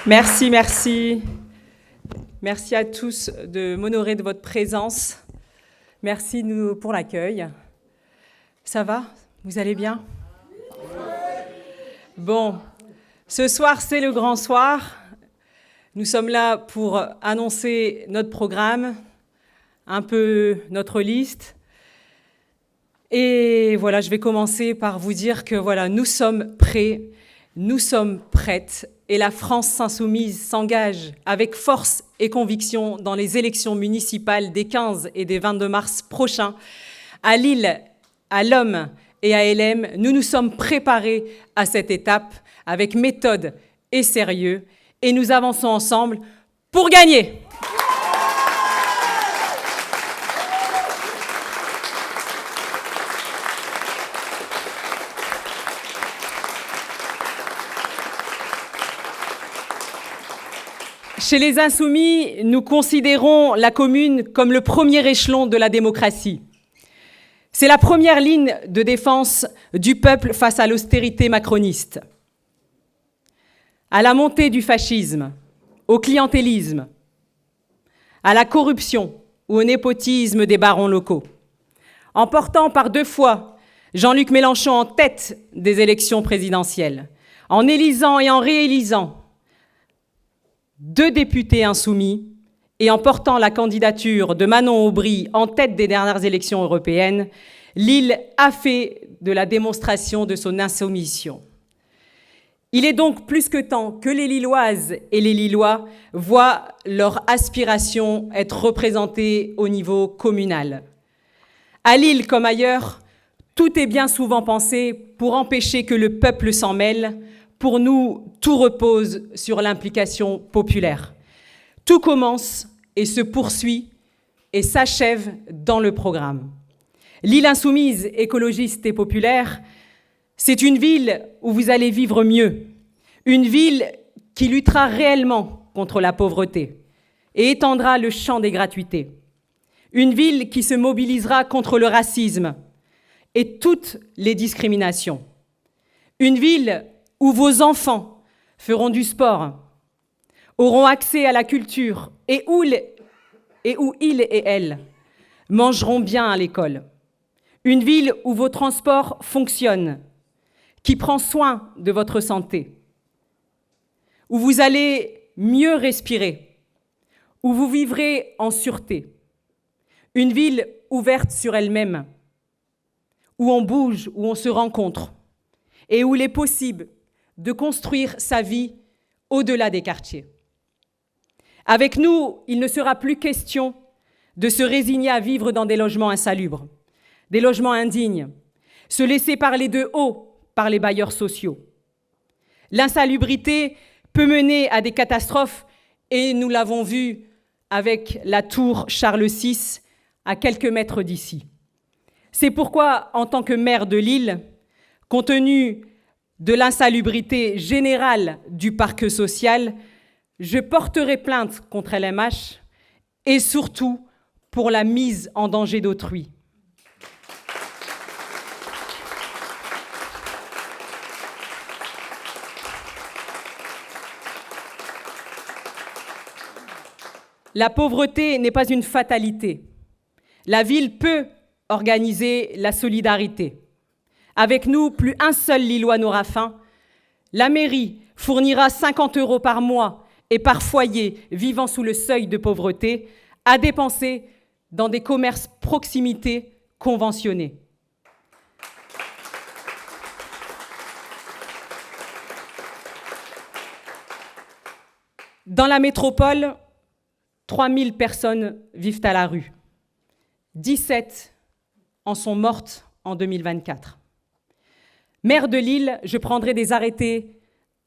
Merci, merci. Merci à tous de m'honorer de votre présence. Merci pour l'accueil. Ça va? Vous allez bien? Bon, ce soir, c'est le grand soir. Nous sommes là pour annoncer notre programme, un peu notre liste. Et voilà, je vais commencer par vous dire que voilà, nous sommes prêts, nous sommes prêtes. Et la France insoumise s'engage avec force et conviction dans les élections municipales des 15 et des 22 mars prochains. À Lille, à l'Homme et à LM, nous nous sommes préparés à cette étape avec méthode et sérieux, et nous avançons ensemble pour gagner. Chez les Insoumis, nous considérons la commune comme le premier échelon de la démocratie. C'est la première ligne de défense du peuple face à l'austérité macroniste, à la montée du fascisme, au clientélisme, à la corruption ou au népotisme des barons locaux. En portant par 2 fois Jean-Luc Mélenchon en tête des élections présidentielles, en élisant et en réélisant 2 députés insoumis et en portant la candidature de Manon Aubry en tête des dernières élections européennes, Lille a fait de la démonstration de son insoumission. Il est donc plus que temps que les Lilloises et les Lillois voient leur aspiration être représentée au niveau communal. À Lille comme ailleurs, tout est bien souvent pensé pour empêcher que le peuple s'en mêle. Pour nous, tout repose sur l'implication populaire. Tout commence et se poursuit et s'achève dans le programme. Lille insoumise, écologiste et populaire, c'est une ville où vous allez vivre mieux, une ville qui luttera réellement contre la pauvreté et étendra le champ des gratuités, une ville qui se mobilisera contre le racisme et toutes les discriminations, une ville où vos enfants feront du sport, auront accès à la culture et où ils et elles mangeront bien à l'école. Une ville où vos transports fonctionnent, qui prend soin de votre santé, où vous allez mieux respirer, où vous vivrez en sûreté. Une ville ouverte sur elle-même, où on bouge, où on se rencontre, et où il est possible de construire sa vie au-delà des quartiers. Avec nous, il ne sera plus question de se résigner à vivre dans des logements insalubres, des logements indignes, se laisser parler de haut par les bailleurs sociaux. L'insalubrité peut mener à des catastrophes et nous l'avons vu avec la tour Charles VI à quelques mètres d'ici. C'est pourquoi, en tant que maire de Lille, compte tenu de l'insalubrité générale du parc social, je porterai plainte contre LMH et surtout pour la mise en danger d'autrui. La pauvreté n'est pas une fatalité. La ville peut organiser la solidarité. Avec nous, plus un seul Lillois n'aura faim. La mairie fournira 50 € par mois et par foyer vivant sous le seuil de pauvreté à dépenser dans des commerces proximité conventionnés. Dans la métropole, 3000 personnes vivent à la rue. 17 en sont mortes en 2024. Maire de Lille, je prendrai des arrêtés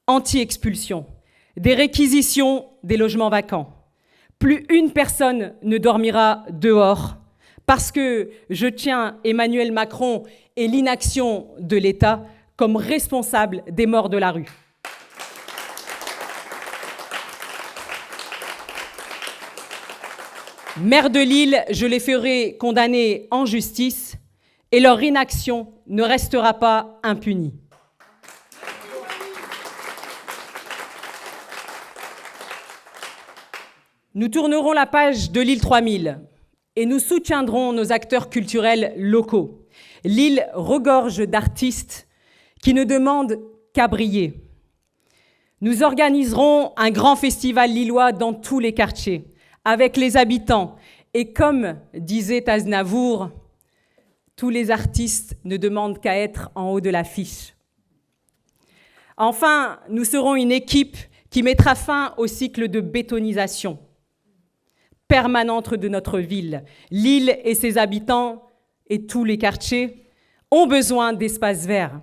anti-expulsion, des réquisitions des logements vacants. Plus une personne ne dormira dehors parce que je tiens Emmanuel Macron et l'inaction de l'État comme responsable des morts de la rue. Maire de Lille, je les ferai condamner en justice et leur inaction ne restera pas impunie. Nous tournerons la page de Lille 3000 et nous soutiendrons nos acteurs culturels locaux. Lille regorge d'artistes qui ne demandent qu'à briller. Nous organiserons un grand festival lillois dans tous les quartiers, avec les habitants. Et comme disait Aznavour, tous les artistes ne demandent qu'à être en haut de l'affiche. Enfin, nous serons une équipe qui mettra fin au cycle de bétonisation permanente de notre ville. Lille et ses habitants et tous les quartiers ont besoin d'espaces verts.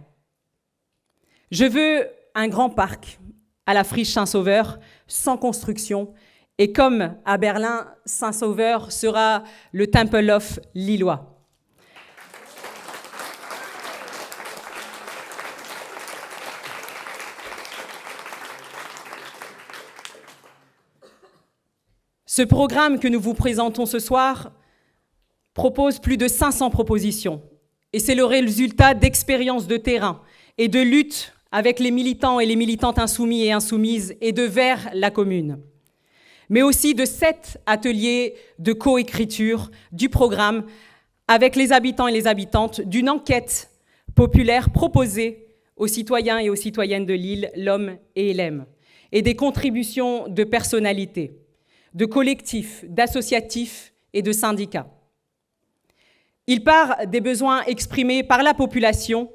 Je veux un grand parc à la friche Saint-Sauveur, sans construction. Et comme à Berlin, Saint-Sauveur sera le Temple of lillois. Ce programme que nous vous présentons ce soir propose plus de 500 propositions. Et c'est le résultat d'expériences de terrain et de lutte avec les militants et les militantes insoumis et insoumises et de vers la commune. Mais aussi de 7 ateliers de coécriture du programme avec les habitants et les habitantes d'une enquête populaire proposée aux citoyens et aux citoyennes de Lille, l'homme et LM, et des contributions de personnalités, de collectifs, d'associatifs et de syndicats. Il part des besoins exprimés par la population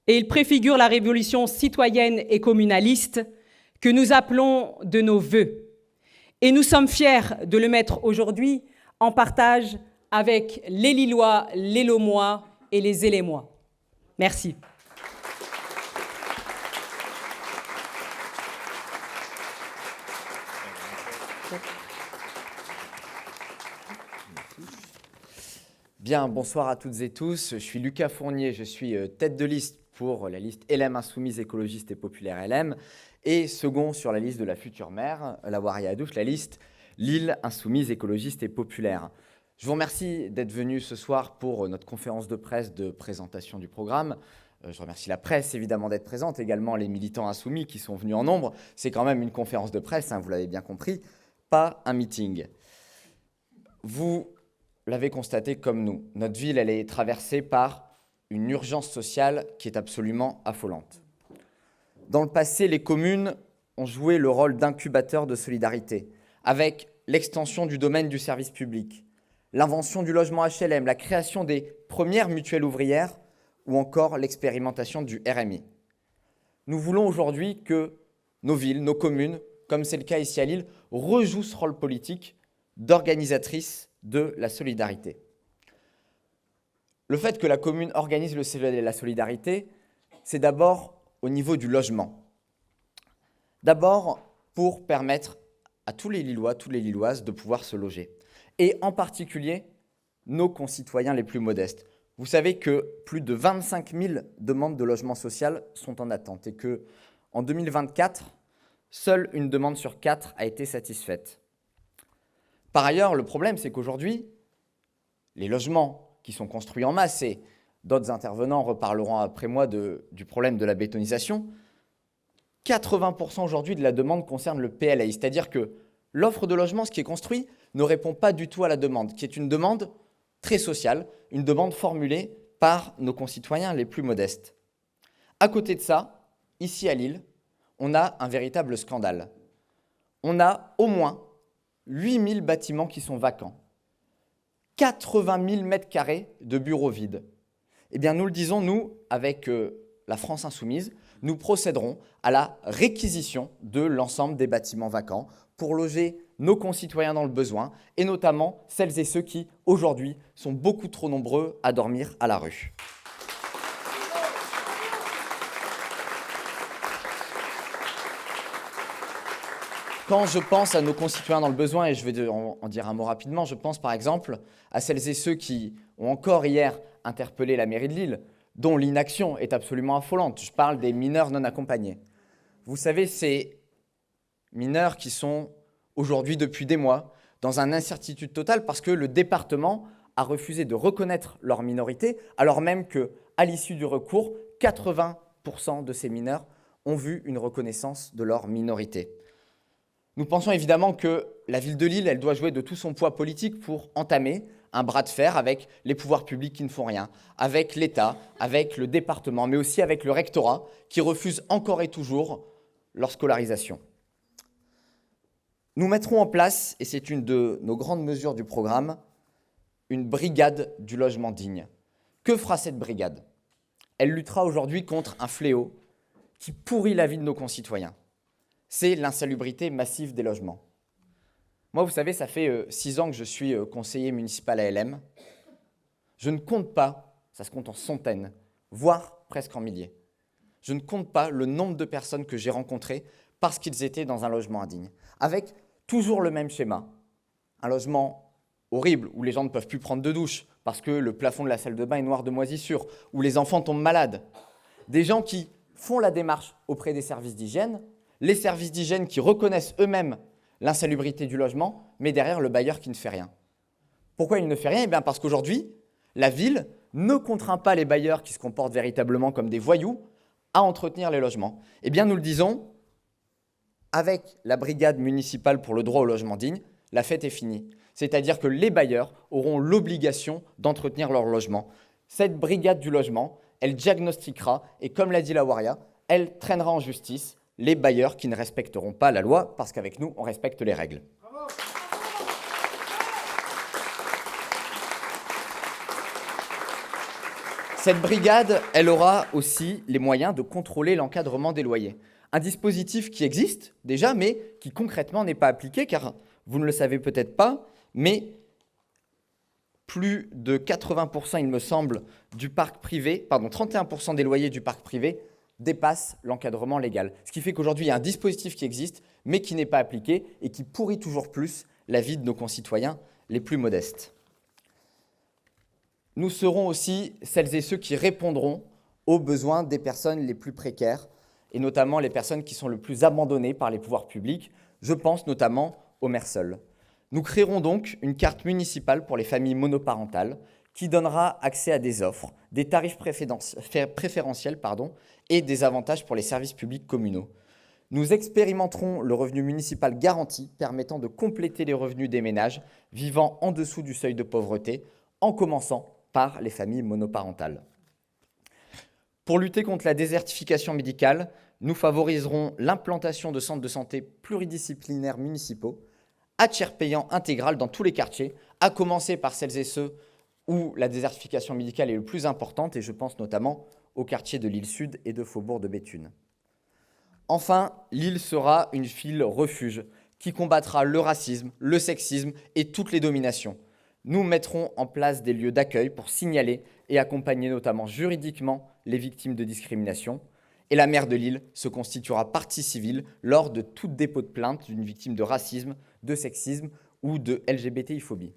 et il préfigure la révolution citoyenne et communaliste que nous appelons de nos vœux. Et nous sommes fiers de le mettre aujourd'hui en partage avec les Lillois, les Lomois et les Élémois. Merci. Bien, bonsoir à toutes et tous. Je suis Lucas Fournier, je suis tête de liste pour la liste LM Insoumise Écologiste et Populaire LM et second sur la liste de la future maire, la Waria Adouche, la liste Lille Insoumise Écologiste et Populaire. Je vous remercie d'être venus ce soir pour notre conférence de presse de présentation du programme. Je remercie la presse évidemment d'être présente, également les militants insoumis qui sont venus en nombre. C'est quand même une conférence de presse, hein, vous l'avez bien compris, pas un meeting. Vous l'avez constaté comme nous, notre ville elle est traversée par une urgence sociale qui est absolument affolante. Dans le passé, les communes ont joué le rôle d'incubateur de solidarité, avec l'extension du domaine du service public, l'invention du logement HLM, la création des premières mutuelles ouvrières ou encore l'expérimentation du RMI. Nous voulons aujourd'hui que nos villes, nos communes, comme c'est le cas ici à Lille, rejouent ce rôle politique d'organisatrice de la solidarité. Le fait que la commune organise la solidarité, c'est d'abord au niveau du logement. D'abord pour permettre à tous les Lillois, toutes les Lilloises de pouvoir se loger. Et en particulier, nos concitoyens les plus modestes. Vous savez que plus de 25 000 demandes de logement social sont en attente et qu'en 2024, seule une demande sur 4 a été satisfaite. Par ailleurs, le problème, c'est qu'aujourd'hui, les logements qui sont construits en masse, et d'autres intervenants reparleront après moi du problème de la bétonisation, 80% aujourd'hui de la demande concerne le PLAI, c'est-à-dire que l'offre de logement, ce qui est construit, ne répond pas du tout à la demande, qui est une demande très sociale, une demande formulée par nos concitoyens les plus modestes. À côté de ça, ici à Lille, on a un véritable scandale. On a au moins 8000 bâtiments qui sont vacants, 80 000 mètres carrés de bureaux vides. Eh bien, nous le disons, nous, avec la France Insoumise, nous procéderons à la réquisition de l'ensemble des bâtiments vacants pour loger nos concitoyens dans le besoin, et notamment celles et ceux qui, aujourd'hui, sont beaucoup trop nombreux à dormir à la rue. Quand je pense à nos concitoyens dans le besoin, et je vais en dire un mot rapidement, je pense par exemple à celles et ceux qui ont encore hier interpellé la mairie de Lille, dont l'inaction est absolument affolante. Je parle des mineurs non accompagnés. Vous savez, ces mineurs qui sont aujourd'hui depuis des mois dans une incertitude totale parce que le département a refusé de reconnaître leur minorité, alors même qu'à l'issue du recours, 80% de ces mineurs ont vu une reconnaissance de leur minorité. Nous pensons évidemment que la ville de Lille, elle doit jouer de tout son poids politique pour entamer un bras de fer avec les pouvoirs publics qui ne font rien, avec l'État, avec le département, mais aussi avec le rectorat qui refuse encore et toujours leur scolarisation. Nous mettrons en place, et c'est une de nos grandes mesures du programme, une brigade du logement digne. Que fera cette brigade? Elle luttera aujourd'hui contre un fléau qui pourrit la vie de nos concitoyens. C'est l'insalubrité massive des logements. Moi, vous savez, ça fait 6 ans que je suis conseiller municipal à LM. Je ne compte pas, ça se compte en centaines, voire presque en milliers. Je ne compte pas le nombre de personnes que j'ai rencontrées parce qu'ils étaient dans un logement indigne, avec toujours le même schéma. Un logement horrible, où les gens ne peuvent plus prendre de douche parce que le plafond de la salle de bain est noir de moisissure, où les enfants tombent malades. Des gens qui font la démarche auprès des services d'hygiène, les services d'hygiène qui reconnaissent eux-mêmes l'insalubrité du logement, mais derrière le bailleur qui ne fait rien. Pourquoi il ne fait rien? Eh bien parce qu'aujourd'hui, la ville ne contraint pas les bailleurs qui se comportent véritablement comme des voyous à entretenir les logements. Eh bien, nous le disons, avec la brigade municipale pour le droit au logement digne, la fête est finie. C'est-à-dire que les bailleurs auront l'obligation d'entretenir leur logement. Cette brigade du logement, elle diagnostiquera et, comme l'a dit la Waria, elle traînera en justice les bailleurs qui ne respecteront pas la loi, parce qu'avec nous, on respecte les règles. Cette brigade, elle aura aussi les moyens de contrôler l'encadrement des loyers. Un dispositif qui existe déjà, mais qui concrètement n'est pas appliqué, car vous ne le savez peut-être pas, mais plus de 80%, il me semble, du parc privé, 31% des loyers du parc privé dépassent l'encadrement légal. Ce qui fait qu'aujourd'hui, il y a un dispositif qui existe, mais qui n'est pas appliqué et qui pourrit toujours plus la vie de nos concitoyens les plus modestes. Nous serons aussi celles et ceux qui répondront aux besoins des personnes les plus précaires, et notamment les personnes qui sont le plus abandonnées par les pouvoirs publics. Je pense notamment aux mères seules. Nous créerons donc une carte municipale pour les familles monoparentales qui donnera accès à des offres, des tarifs préférentiels et des avantages pour les services publics communaux. Nous expérimenterons le revenu municipal garanti permettant de compléter les revenus des ménages vivant en dessous du seuil de pauvreté, en commençant par les familles monoparentales. Pour lutter contre la désertification médicale, nous favoriserons l'implantation de centres de santé pluridisciplinaires municipaux à tiers payant intégral dans tous les quartiers, à commencer par celles et ceux où la désertification médicale est le plus importante, et je pense notamment aux quartiers de Lille Sud et de Faubourg de Béthune. Enfin, Lille sera une ville refuge qui combattra le racisme, le sexisme et toutes les dominations. Nous mettrons en place des lieux d'accueil pour signaler et accompagner notamment juridiquement les victimes de discrimination. Et la maire de Lille se constituera partie civile lors de tout dépôt de plainte d'une victime de racisme, de sexisme ou de LGBTI-phobie.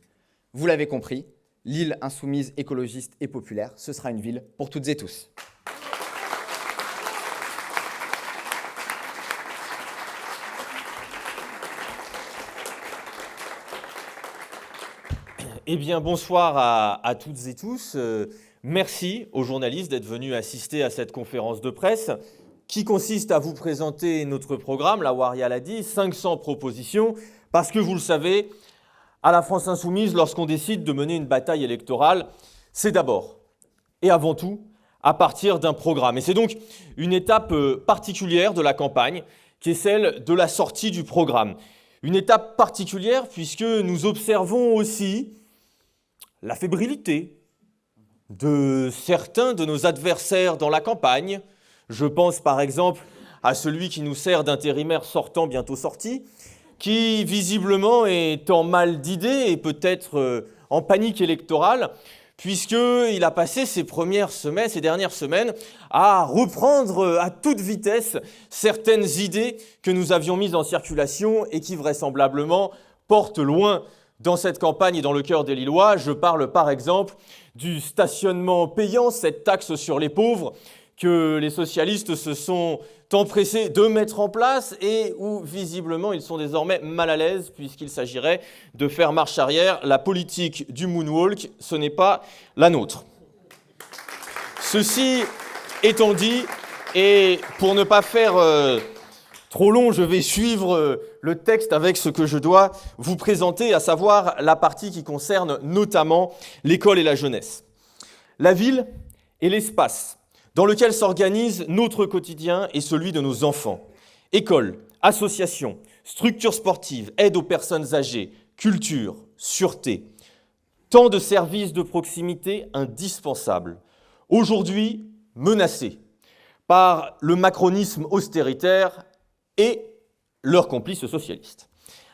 Vous l'avez compris, Lille insoumise, écologiste et populaire, ce sera une ville pour toutes et tous. Eh bien, bonsoir à toutes et tous. Merci aux journalistes d'être venus assister à cette conférence de presse qui consiste à vous présenter notre programme, la Waria l'a dit, 500 propositions, parce que vous le savez, à la France Insoumise, lorsqu'on décide de mener une bataille électorale, c'est d'abord et avant tout à partir d'un programme. Et c'est donc une étape particulière de la campagne qui est celle de la sortie du programme. Une étape particulière puisque nous observons aussi la fébrilité de certains de nos adversaires dans la campagne. Je pense par exemple à celui qui nous sert d'intérimaire sortant, bientôt sorti, qui visiblement est en mal d'idées et peut-être en panique électorale, puisqu'il a passé ces dernières semaines à reprendre à toute vitesse certaines idées que nous avions mises en circulation et qui vraisemblablement portent loin dans cette campagne et dans le cœur des Lillois. Je parle par exemple du stationnement payant, cette taxe sur les pauvres que les socialistes se sont empressés de mettre en place et où visiblement ils sont désormais mal à l'aise puisqu'il s'agirait de faire marche arrière. La politique du moonwalk, ce n'est pas la nôtre. Ceci étant dit, et pour ne pas faire Trop long, je vais suivre le texte avec ce que je dois vous présenter, à savoir la partie qui concerne notamment l'école et la jeunesse. La ville est l'espace dans lequel s'organise notre quotidien et celui de nos enfants. Écoles, associations, structures sportives, aide aux personnes âgées, culture, sûreté. Tant de services de proximité indispensables, aujourd'hui menacés par le macronisme austéritaire et leurs complices socialistes.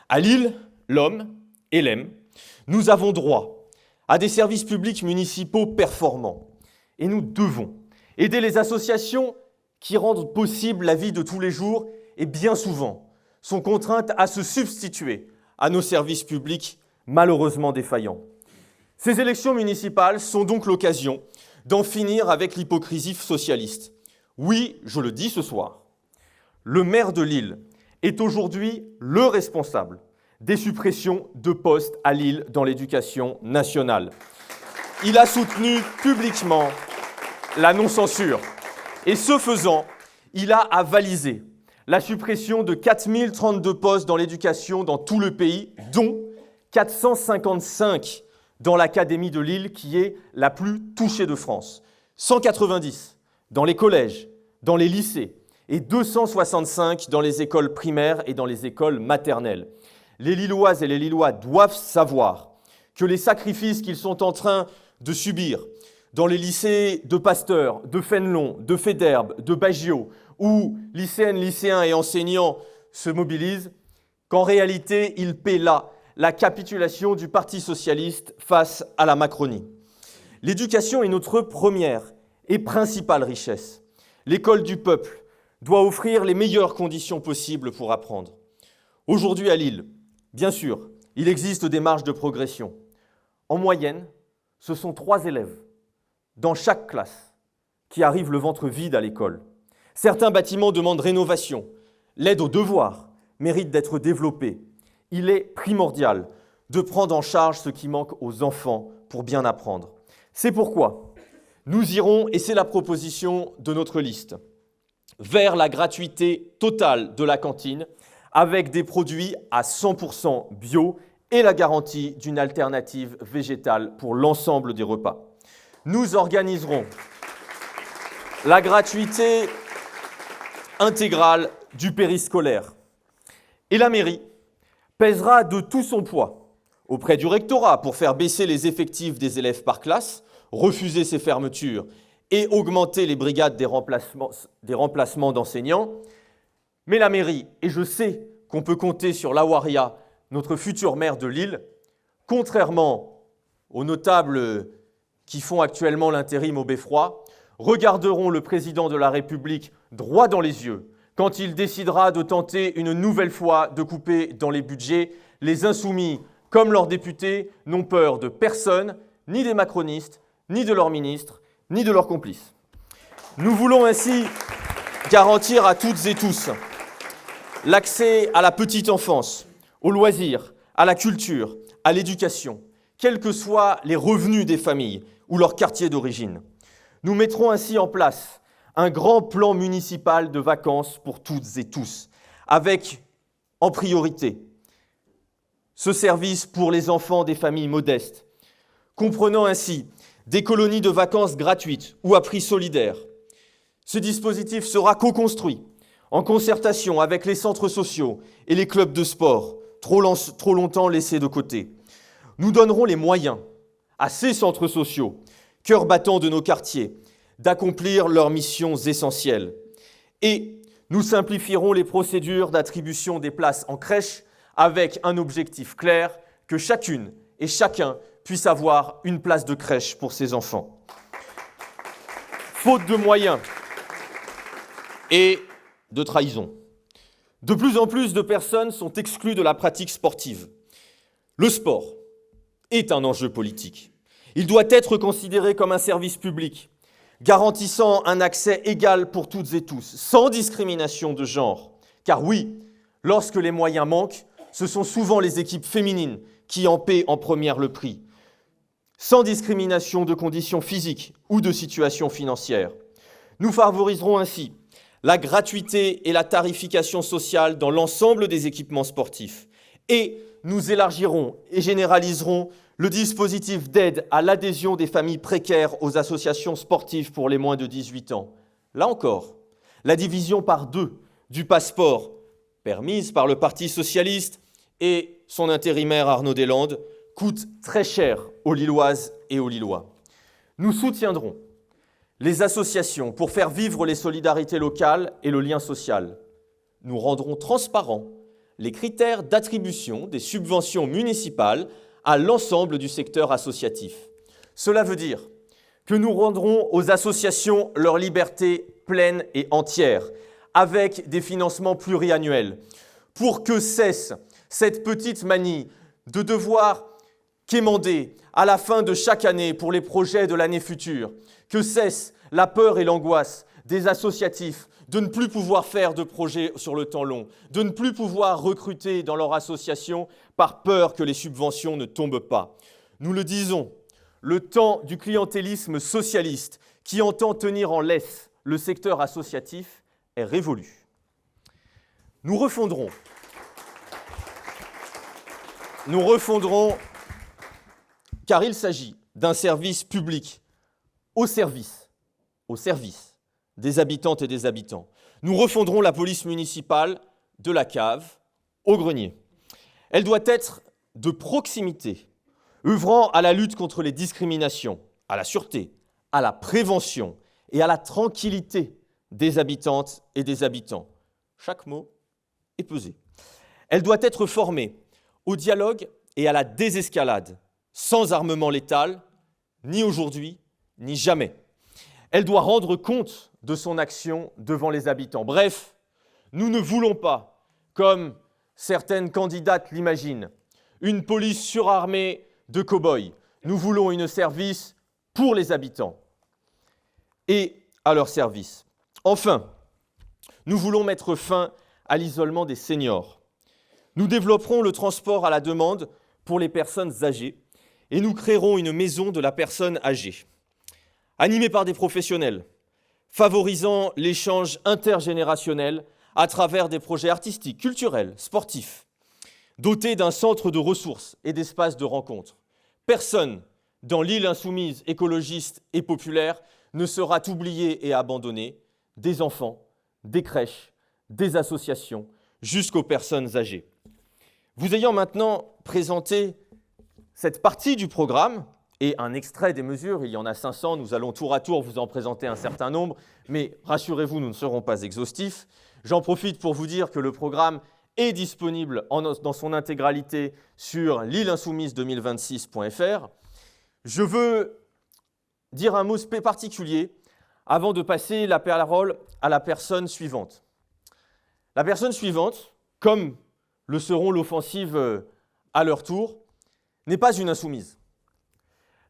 À Lille, l'homme et l'EM, nous avons droit à des services publics municipaux performants et nous devons aider les associations qui rendent possible la vie de tous les jours et bien souvent sont contraintes à se substituer à nos services publics malheureusement défaillants. Ces élections municipales sont donc l'occasion d'en finir avec l'hypocrisie socialiste. Oui, je le dis ce soir, le maire de Lille est aujourd'hui le responsable des suppressions de postes à Lille dans l'éducation nationale. Il a soutenu publiquement la non-censure et ce faisant, il a avalisé la suppression de 4032 postes dans l'éducation dans tout le pays, dont 455 dans l'académie de Lille qui est la plus touchée de France, 190 dans les collèges, dans les lycées, et 265 dans les écoles primaires et dans les écoles maternelles. Les Lilloises et les Lillois doivent savoir que les sacrifices qu'ils sont en train de subir dans les lycées de Pasteur, de Fénelon, de Fédérbes, de Baggio, où lycéennes, lycéens et enseignants se mobilisent, qu'en réalité, ils paient là la capitulation du Parti socialiste face à la Macronie. L'éducation est notre première et principale richesse. L'école du peuple doit offrir les meilleures conditions possibles pour apprendre. Aujourd'hui à Lille, bien sûr, il existe des marges de progression. En moyenne, ce sont 3 élèves dans chaque classe qui arrivent le ventre vide à l'école. Certains bâtiments demandent rénovation. L'aide aux devoirs mérite d'être développée. Il est primordial de prendre en charge ce qui manque aux enfants pour bien apprendre. C'est pourquoi nous irons, et c'est la proposition de notre liste, vers la gratuité totale de la cantine avec des produits à 100% bio et la garantie d'une alternative végétale pour l'ensemble des repas. Nous organiserons la gratuité intégrale du périscolaire et la mairie pèsera de tout son poids auprès du rectorat pour faire baisser les effectifs des élèves par classe, refuser ces fermetures et augmenter les brigades des remplacements d'enseignants. Mais la mairie, et je sais qu'on peut compter sur Lawaria, notre futur maire de Lille, contrairement aux notables qui font actuellement l'intérim au beffroi, regarderont le président de la République droit dans les yeux quand il décidera de tenter une nouvelle fois de couper dans les budgets. Les insoumis, comme leurs députés, n'ont peur de personne, ni des macronistes, ni de leurs ministres, ni de leurs complices. Nous voulons ainsi garantir à toutes et tous l'accès à la petite enfance, aux loisirs, à la culture, à l'éducation, quels que soient les revenus des familles ou leur quartier d'origine. Nous mettrons ainsi en place un grand plan municipal de vacances pour toutes et tous, avec en priorité ce service pour les enfants des familles modestes, comprenant ainsi des colonies de vacances gratuites ou à prix solidaire. Ce dispositif sera co-construit en concertation avec les centres sociaux et les clubs de sport, trop longtemps laissés de côté. Nous donnerons les moyens à ces centres sociaux, cœur battant de nos quartiers, d'accomplir leurs missions essentielles. Et nous simplifierons les procédures d'attribution des places en crèche avec un objectif clair, que chacune et chacun puisse avoir une place de crèche pour ses enfants. Faute de moyens et de trahison, de plus en plus de personnes sont exclues de la pratique sportive. Le sport est un enjeu politique. Il doit être considéré comme un service public, garantissant un accès égal pour toutes et tous, sans discrimination de genre. Car oui, lorsque les moyens manquent, ce sont souvent les équipes féminines qui en paient en première le prix, sans discrimination de conditions physiques ou de situation financière. Nous favoriserons ainsi la gratuité et la tarification sociale dans l'ensemble des équipements sportifs. Et nous élargirons et généraliserons le dispositif d'aide à l'adhésion des familles précaires aux associations sportives pour les moins de 18 ans. Là encore, la division par 2 du passeport, permise par le Parti socialiste et son intérimaire Arnaud Deslandes, coûte très cher aux Lilloises et aux Lillois. Nous soutiendrons les associations pour faire vivre les solidarités locales et le lien social. Nous rendrons transparents les critères d'attribution des subventions municipales à l'ensemble du secteur associatif. Cela veut dire que nous rendrons aux associations leur liberté pleine et entière, avec des financements pluriannuels, pour que cesse cette petite manie de devoir quémander à la fin de chaque année pour les projets de l'année future, que cesse la peur et l'angoisse des associatifs de ne plus pouvoir faire de projets sur le temps long, de ne plus pouvoir recruter dans leur association par peur que les subventions ne tombent pas. Nous le disons, le temps du clientélisme socialiste qui entend tenir en laisse le secteur associatif est révolu. Nous refondrons, car il s'agit d'un service public au service des habitantes et des habitants. Nous refondrons la police municipale de la cave au grenier. Elle doit être de proximité, œuvrant à la lutte contre les discriminations, à la sûreté, à la prévention et à la tranquillité des habitantes et des habitants. Chaque mot est pesé. Elle doit être formée au dialogue et à la désescalade, sans armement létal, ni aujourd'hui, ni jamais. Elle doit rendre compte de son action devant les habitants. Bref, nous ne voulons pas, comme certaines candidates l'imaginent, une police surarmée de cow-boys. Nous voulons un service pour les habitants et à leur service. Enfin, nous voulons mettre fin à l'isolement des seniors. Nous développerons le transport à la demande pour les personnes âgées et nous créerons une maison de la personne âgée, animée par des professionnels, favorisant l'échange intergénérationnel à travers des projets artistiques, culturels, sportifs, dotés d'un centre de ressources et d'espaces de rencontre. Personne dans l'île insoumise, écologiste et populaire ne sera oublié et abandonné, des enfants, des crèches, des associations, jusqu'aux personnes âgées. Vous ayant maintenant présenté cette partie du programme et un extrait des mesures, il y en a 500, nous allons tour à tour vous en présenter un certain nombre, mais rassurez-vous, nous ne serons pas exhaustifs. J'en profite pour vous dire que le programme est disponible dans son intégralité sur l'îleinsoumise2026.fr. Je veux dire un mot particulier avant de passer la parole à la personne suivante. La personne suivante, comme le seront l'offensive à leur tour, n'est pas une insoumise.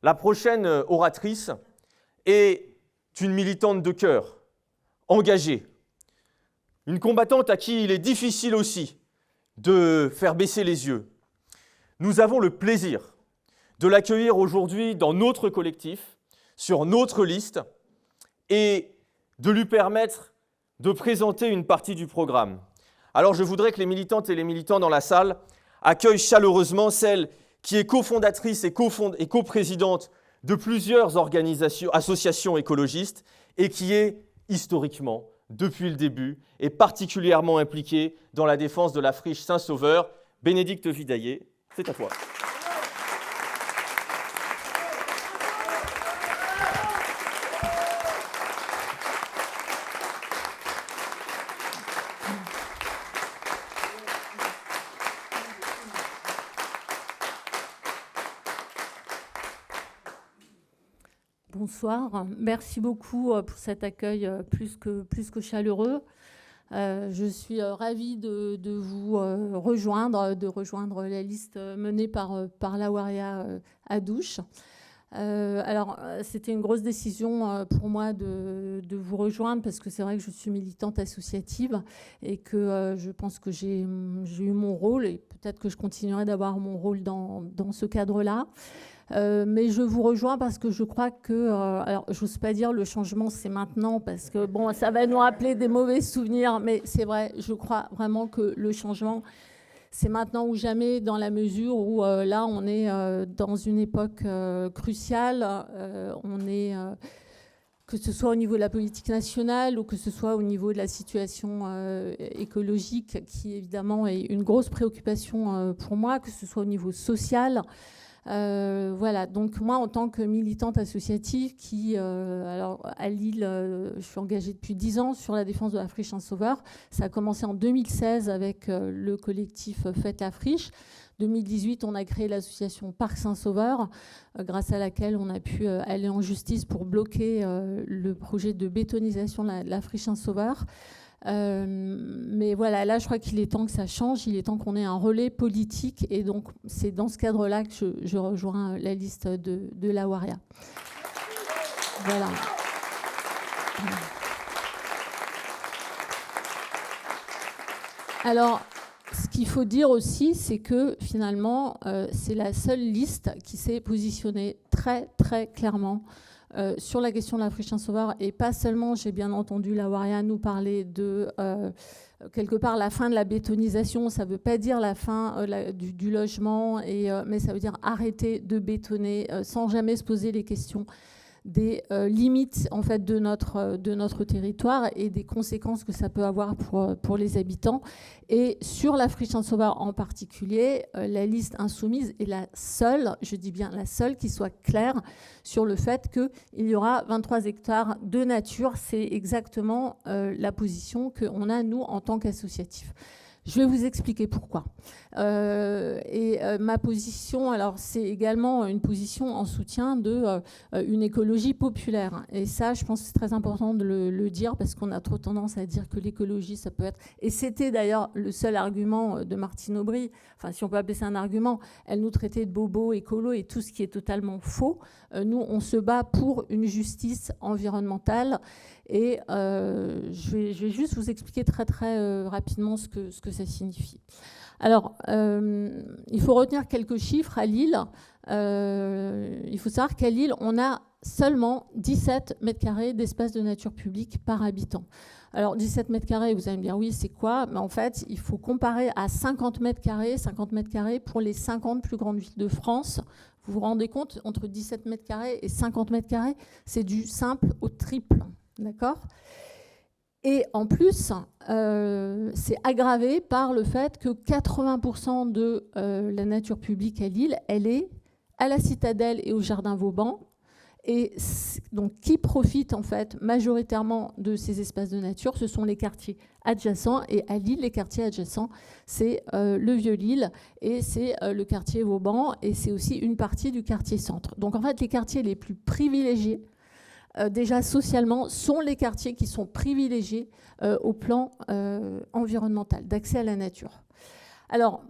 La prochaine oratrice est une militante de cœur, engagée, une combattante à qui il est difficile aussi de faire baisser les yeux. Nous avons le plaisir de l'accueillir aujourd'hui dans notre collectif, sur notre liste, et de lui permettre de présenter une partie du programme. Alors je voudrais que les militantes et les militants dans la salle accueillent chaleureusement celle qui est cofondatrice et coprésidente de plusieurs associations écologistes et qui est historiquement, depuis le début, et particulièrement impliquée dans la défense de la friche Saint-Sauveur. Bénédicte Vidaillet, c'est à toi. Bonsoir, merci beaucoup pour cet accueil plus que chaleureux. Je suis ravie de vous rejoindre la liste menée par Lawaria Adouche. Alors, c'était une grosse décision pour moi de vous rejoindre parce que c'est vrai que je suis militante associative et que je pense que j'ai eu mon rôle et peut-être que je continuerai d'avoir mon rôle dans ce cadre-là. Mais je vous rejoins parce que je crois que, alors je n'ose pas dire le changement c'est maintenant parce que bon, ça va nous rappeler des mauvais souvenirs, mais c'est vrai, je crois vraiment que le changement c'est maintenant ou jamais, dans la mesure où là on est dans une époque cruciale, on est que ce soit au niveau de la politique nationale ou que ce soit au niveau de la situation écologique, qui évidemment est une grosse préoccupation pour moi, que ce soit au niveau social. Voilà, donc moi en tant que militante associative alors à Lille, je suis engagée depuis 10 ans sur la défense de la friche Saint-Sauveur. Ça a commencé en 2016 avec le collectif Faites la friche. 2018, on a créé l'association Parc Saint-Sauveur, grâce à laquelle on a pu aller en justice pour bloquer le projet de bétonisation de la friche Saint-Sauveur. Mais voilà, là, je crois qu'il est temps que ça change, il est temps qu'on ait un relais politique, et donc c'est dans ce cadre-là que je rejoins la liste de la Waria. Voilà. Alors, ce qu'il faut dire aussi, c'est que finalement, c'est la seule liste qui s'est positionnée très, très clairement sur la question de la friche Saint-Sauveur, et pas seulement, j'ai bien entendu la Waria nous parler de quelque part la fin de la bétonisation. Ça ne veut pas dire la fin du logement, mais ça veut dire arrêter de bétonner sans jamais se poser les questions des limites en fait de notre territoire et des conséquences que ça peut avoir pour les habitants. Et sur la friche Saint-Sauveur en particulier, la liste insoumise est la seule, je dis bien la seule, qui soit claire sur le fait qu'il y aura 23 hectares de nature. C'est exactement la position qu'on a, nous, en tant qu'associatifs. Je vais vous expliquer pourquoi. Ma position, alors c'est également une position en soutien d'une écologie populaire. Et ça, je pense que c'est très important de le dire, parce qu'on a trop tendance à dire que l'écologie, ça peut être... Et c'était d'ailleurs le seul argument de Martine Aubry, enfin si on peut appeler ça un argument, elle nous traitait de bobos, écolo et tout ce qui est totalement faux. Nous, on se bat pour une justice environnementale. Et je vais juste vous expliquer très très rapidement ce que ça signifie. Alors, il faut retenir quelques chiffres à Lille. Il faut savoir qu'à Lille, on a seulement 17 mètres carrés d'espace de nature publique par habitant. Alors, 17 mètres carrés, vous allez me dire, oui, c'est quoi? Mais en fait, il faut comparer à 50 mètres carrés pour les 50 plus grandes villes de France. Vous vous rendez compte, entre 17 mètres carrés et 50 mètres carrés, c'est du simple au triple. D'accord ? Et en plus, c'est aggravé par le fait que 80% de la nature publique à Lille, elle est à la Citadelle et au Jardin Vauban. Et donc, qui profite en fait majoritairement de ces espaces de nature, ce sont les quartiers adjacents. Et à Lille, les quartiers adjacents, c'est le Vieux-Lille et c'est le quartier Vauban, et c'est aussi une partie du quartier centre. Donc en fait, les quartiers les plus privilégiés, déjà socialement, sont les quartiers qui sont privilégiés au plan environnemental, d'accès à la nature. Alors,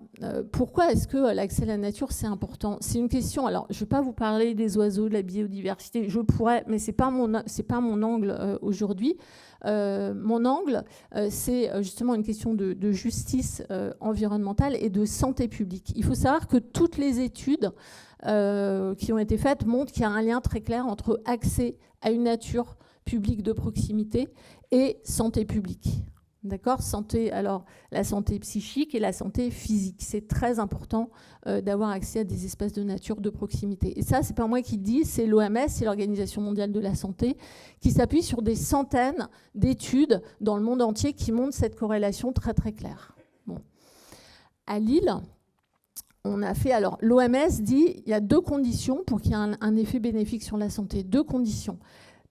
pourquoi est-ce que l'accès à la nature, c'est important? C'est une question, alors je ne vais pas vous parler des oiseaux, de la biodiversité, je pourrais, mais ce n'est pas mon angle aujourd'hui. Mon angle, c'est justement une question de justice environnementale et de santé publique. Il faut savoir que toutes les études qui ont été faites montrent qu'il y a un lien très clair entre accès à une nature publique de proximité et santé publique. D'accord ? Santé, alors la santé psychique et la santé physique. C'est très important d'avoir accès à des espaces de nature de proximité. Et ça, c'est pas moi qui le dis, c'est l'OMS, c'est l'Organisation mondiale de la santé, qui s'appuie sur des centaines d'études dans le monde entier qui montrent cette corrélation très très claire. Bon. À Lille, on a fait, alors l'OMS dit il y a 2 conditions pour qu'il y ait un effet bénéfique sur la santé. 2 conditions.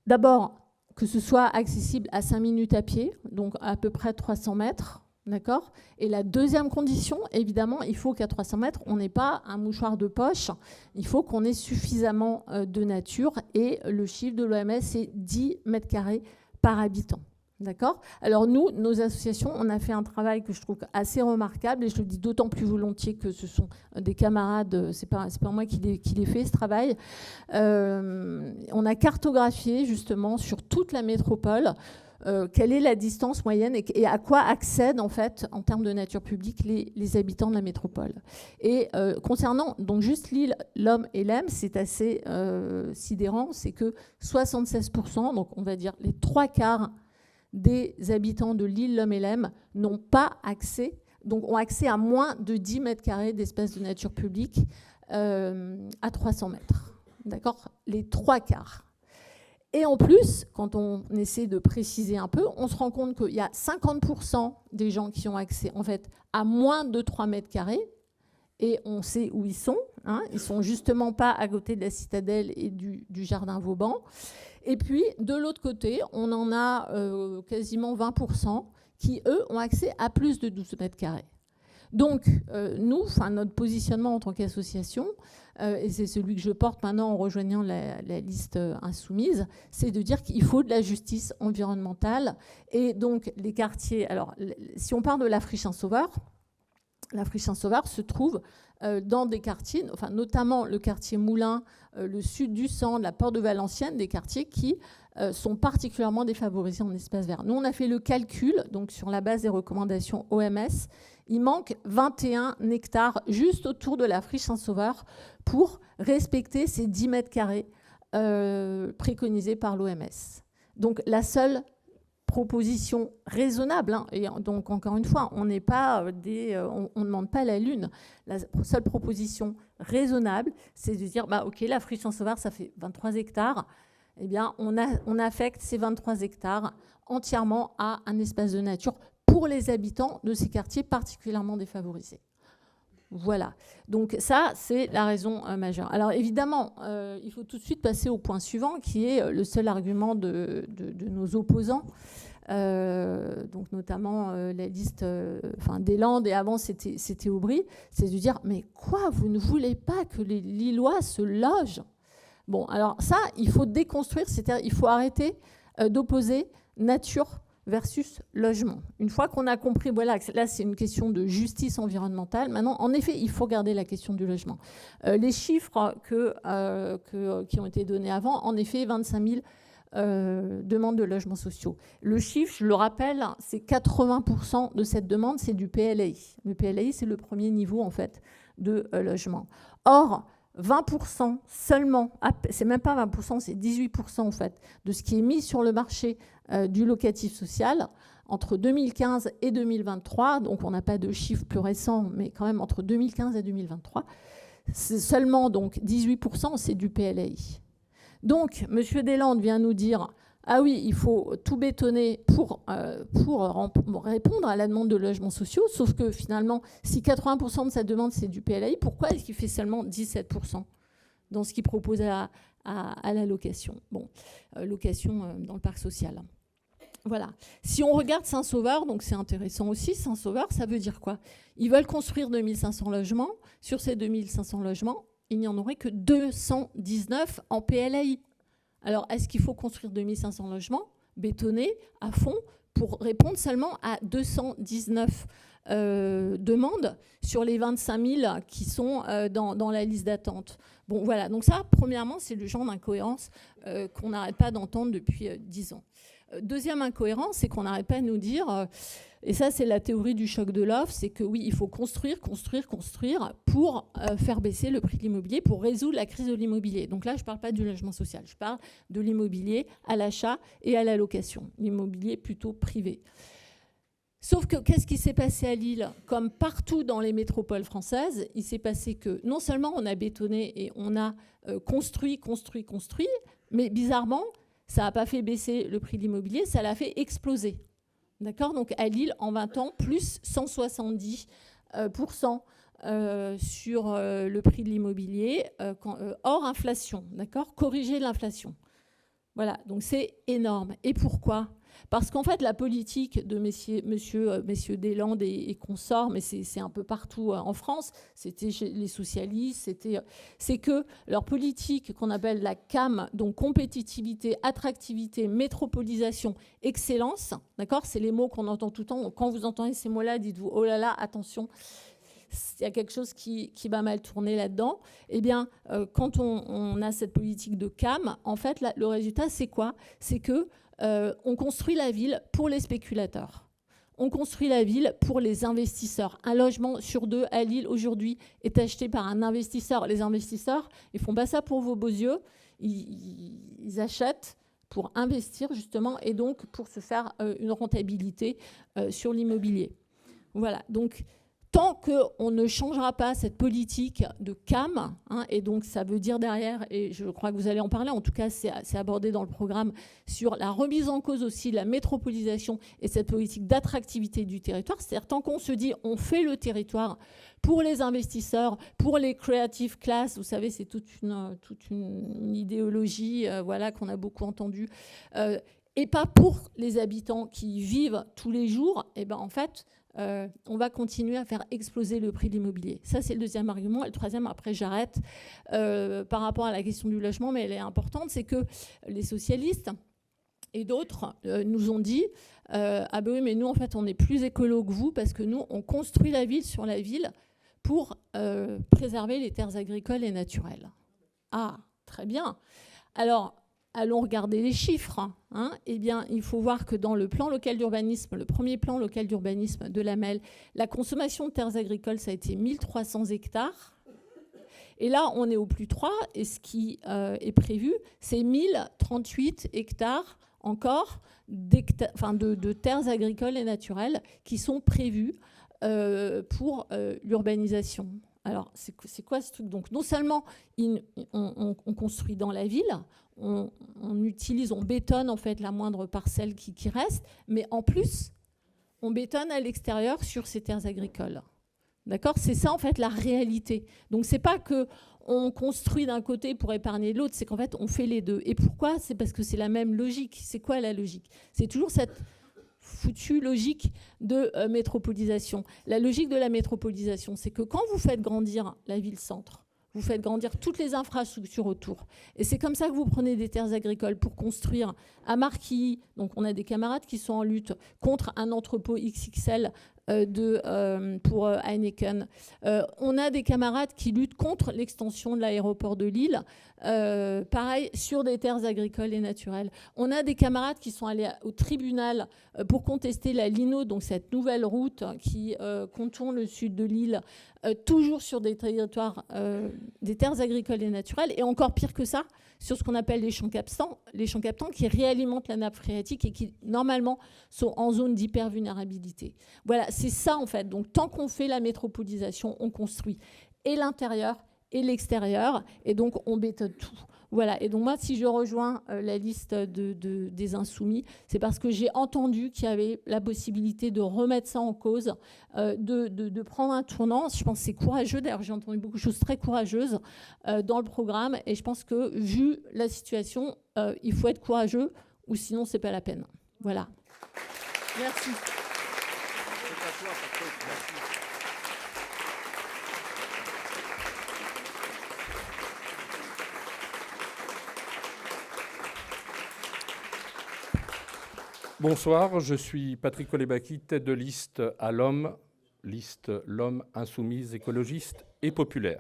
D'abord, que ce soit accessible à 5 minutes à pied, donc à peu près 300 mètres, d'accord ? Et la deuxième condition, évidemment, il faut qu'à 300 mètres, on n'ait pas un mouchoir de poche, il faut qu'on ait suffisamment de nature, et le chiffre de l'OMS, c'est 10 mètres carrés par habitant. D'accord ? Alors nous, nos associations, on a fait un travail que je trouve assez remarquable, et je le dis d'autant plus volontiers que ce sont des camarades, c'est pas moi qui l'ai fait ce travail. On a cartographié justement sur toute la métropole quelle est la distance moyenne et à quoi accèdent en fait en termes de nature publique les habitants de la métropole. Et concernant donc juste l'île Lom et Lem, c'est assez sidérant, c'est que 76%, donc on va dire les 3/4 des habitants de l'île Lom et Lem n'ont pas accès, donc ont accès à moins de 10 mètres carrés d'espace de nature publique à 300 mètres. D'accord ? Les 3/4. Et en plus, quand on essaie de préciser un peu, on se rend compte qu'il y a 50% des gens qui ont accès en fait à moins de 3 mètres carrés. Et on sait où ils sont. Hein. Ils ne sont justement pas à côté de la citadelle et du jardin Vauban. Et puis, de l'autre côté, on en a quasiment 20% qui, eux, ont accès à plus de 12 mètres carrés. Donc, nous, notre positionnement en tant qu'association, et c'est celui que je porte maintenant en rejoignant la liste insoumise, c'est de dire qu'il faut de la justice environnementale. Et donc, les quartiers... Alors, si on parle de la Friche Saint-Sauveur, la Friche Saint-Sauveur se trouve dans des quartiers, enfin, notamment le quartier Moulins, le sud du centre, la Porte de Valenciennes, des quartiers qui sont particulièrement défavorisés en espace vert. Nous, on a fait le calcul, donc sur la base des recommandations OMS, il manque 21 hectares juste autour de la Friche Saint-Sauveur pour respecter ces 10 mètres carrés préconisés par l'OMS. Donc la seule proposition raisonnable, hein, et donc encore une fois, on n'est pas on ne demande pas la lune. La seule proposition raisonnable, c'est de dire, ok, la Friche Saint-Sauveur, ça fait 23 hectares. Eh bien, on affecte ces 23 hectares entièrement à un espace de nature pour les habitants de ces quartiers particulièrement défavorisés. Voilà. Donc ça, c'est la raison majeure. Alors évidemment, il faut tout de suite passer au point suivant, qui est le seul argument de nos opposants, donc notamment la liste des Landes, et avant c'était Aubry, c'est de dire, mais quoi, vous ne voulez pas que les Lillois se logent ? Bon, alors ça, il faut déconstruire, c'est-à-dire il faut arrêter d'opposer nature versus logement. Une fois qu'on a compris, voilà, là c'est une question de justice environnementale, maintenant, en effet, il faut garder la question du logement. Les chiffres qui ont été donnés avant, en effet, 25 000 demandes de logements sociaux. Le chiffre, je le rappelle, c'est 80% de cette demande, c'est du PLAI. Le PLAI, c'est le premier niveau, en fait, de logement. Or, 20% seulement, c'est même pas 20%, c'est 18% en fait, de ce qui est mis sur le marché du locatif social entre 2015 et 2023, donc on n'a pas de chiffres plus récents, mais quand même entre 2015 et 2023, c'est seulement donc 18%, c'est du PLAI. Donc, M. Deslandes vient nous dire, ah oui, il faut tout bétonner pour répondre à la demande de logements sociaux, sauf que finalement, si 80% de sa demande, c'est du PLAI, pourquoi est-ce qu'il fait seulement 17% dans ce qu'il propose à la location ? Bon, location dans le parc social. Voilà. Si on regarde Saint-Sauveur, donc c'est intéressant aussi, Saint-Sauveur, ça veut dire quoi ? Ils veulent construire 2500 logements. Sur ces 2500 logements, il n'y en aurait que 219 en PLAI. Alors, est-ce qu'il faut construire 2500 logements, bétonnés, à fond, pour répondre seulement à 219 demandes sur les 25 000 qui sont dans la liste d'attente ? Bon, voilà. Donc ça, premièrement, c'est le genre d'incohérence qu'on n'arrête pas d'entendre depuis 10 ans. Deuxième incohérence, c'est qu'on n'arrête pas de nous dire, et ça c'est la théorie du choc de l'offre, c'est que oui, il faut construire pour faire baisser le prix de l'immobilier, pour résoudre la crise de l'immobilier. Donc là, je ne parle pas du logement social, je parle de l'immobilier à l'achat et à la location, l'immobilier plutôt privé. Sauf que qu'est-ce qui s'est passé à Lille ? Comme partout dans les métropoles françaises, il s'est passé que non seulement on a bétonné et on a construit, mais bizarrement, ça n'a pas fait baisser le prix de l'immobilier, ça l'a fait exploser. D'accord ? Donc à Lille, en 20 ans, plus 170% sur le prix de l'immobilier, hors inflation. D'accord ? Corriger l'inflation. Voilà, donc c'est énorme. Et pourquoi ? Parce qu'en fait, la politique de messieurs Deslandes et consorts, mais c'est un peu partout en France, c'était chez les socialistes, c'est que leur politique qu'on appelle la CAM, donc compétitivité, attractivité, métropolisation, excellence, d'accord ? C'est les mots qu'on entend tout le temps. Quand vous entendez ces mots-là, dites-vous, oh là là, attention, il y a quelque chose qui va mal tourner là-dedans. Eh bien, quand on a cette politique de CAM, en fait, le résultat, c'est quoi ? C'est que on construit la ville pour les spéculateurs. On construit la ville pour les investisseurs. Un logement sur 2 à Lille aujourd'hui est acheté par un investisseur. Les investisseurs, ils font pas ça pour vos beaux yeux. Ils achètent pour investir justement et donc pour se faire une rentabilité sur l'immobilier. Voilà. Donc tant qu'on ne changera pas cette politique de CAM, et donc ça veut dire derrière, et je crois que vous allez en parler, en tout cas c'est abordé dans le programme, sur la remise en cause aussi de la métropolisation et cette politique d'attractivité du territoire, c'est-à-dire tant qu'on se dit on fait le territoire pour les investisseurs, pour les creative class, vous savez c'est toute une idéologie voilà, qu'on a beaucoup entendue, et pas pour les habitants qui vivent tous les jours, et ben en fait on va continuer à faire exploser le prix de l'immobilier. Ça, c'est le deuxième argument. Et le troisième, après, j'arrête, par rapport à la question du logement, mais elle est importante, c'est que les socialistes et d'autres nous ont dit ah ben oui, mais nous, en fait, on est plus écolo que vous parce que nous, on construit la ville sur la ville pour préserver les terres agricoles et naturelles. Ah, très bien. Alors, allons regarder les chiffres. Eh bien, il faut voir que dans le plan local d'urbanisme, le premier plan local d'urbanisme de l'AMEL, la consommation de terres agricoles, ça a été 1500 hectares. Et là, on est au plus 3. Et ce qui est prévu, c'est 1038 hectares encore de terres agricoles et naturelles qui sont prévues pour l'urbanisation. Alors, c'est quoi ce truc? Donc, non seulement on construit dans la ville, on bétonne en fait la moindre parcelle qui reste, mais en plus, on bétonne à l'extérieur sur ces terres agricoles. D'accord? C'est ça en fait la réalité. Donc, c'est pas que on construit d'un côté pour épargner l'autre, c'est qu'en fait, on fait les deux. Et pourquoi? C'est parce que c'est la même logique. C'est quoi la logique? C'est toujours cette foutue logique de métropolisation. La logique de la métropolisation, c'est que quand vous faites grandir la ville-centre, vous faites grandir toutes les infrastructures autour. Et c'est comme ça que vous prenez des terres agricoles pour construire à Marquilly. Donc on a des camarades qui sont en lutte contre un entrepôt XXL pour Heineken. On a des camarades qui luttent contre l'extension de l'aéroport de Lille, pareil, sur des terres agricoles et naturelles. On a des camarades qui sont allés au tribunal pour contester la Lino, donc cette nouvelle route qui contourne le sud de Lille, toujours sur des territoires, des terres agricoles et naturelles, et encore pire que ça, sur ce qu'on appelle les champs captants qui réalimentent la nappe phréatique et qui, normalement, sont en zone d'hypervulnérabilité. Voilà, c'est ça, en fait. Donc, tant qu'on fait la métropolisation, on construit et l'intérieur et l'extérieur, et donc on bétonne tout. Voilà, et donc moi, si je rejoins la liste des insoumis, c'est parce que j'ai entendu qu'il y avait la possibilité de remettre ça en cause, de prendre un tournant. Je pense que c'est courageux, d'ailleurs j'ai entendu beaucoup de choses très courageuses dans le programme, et je pense que, vu la situation, il faut être courageux, ou sinon c'est pas la peine. Voilà. Merci. Bonsoir, je suis Patrick Kolebaki, tête de liste à l'Homme, liste L'Homme insoumise, écologiste et populaire.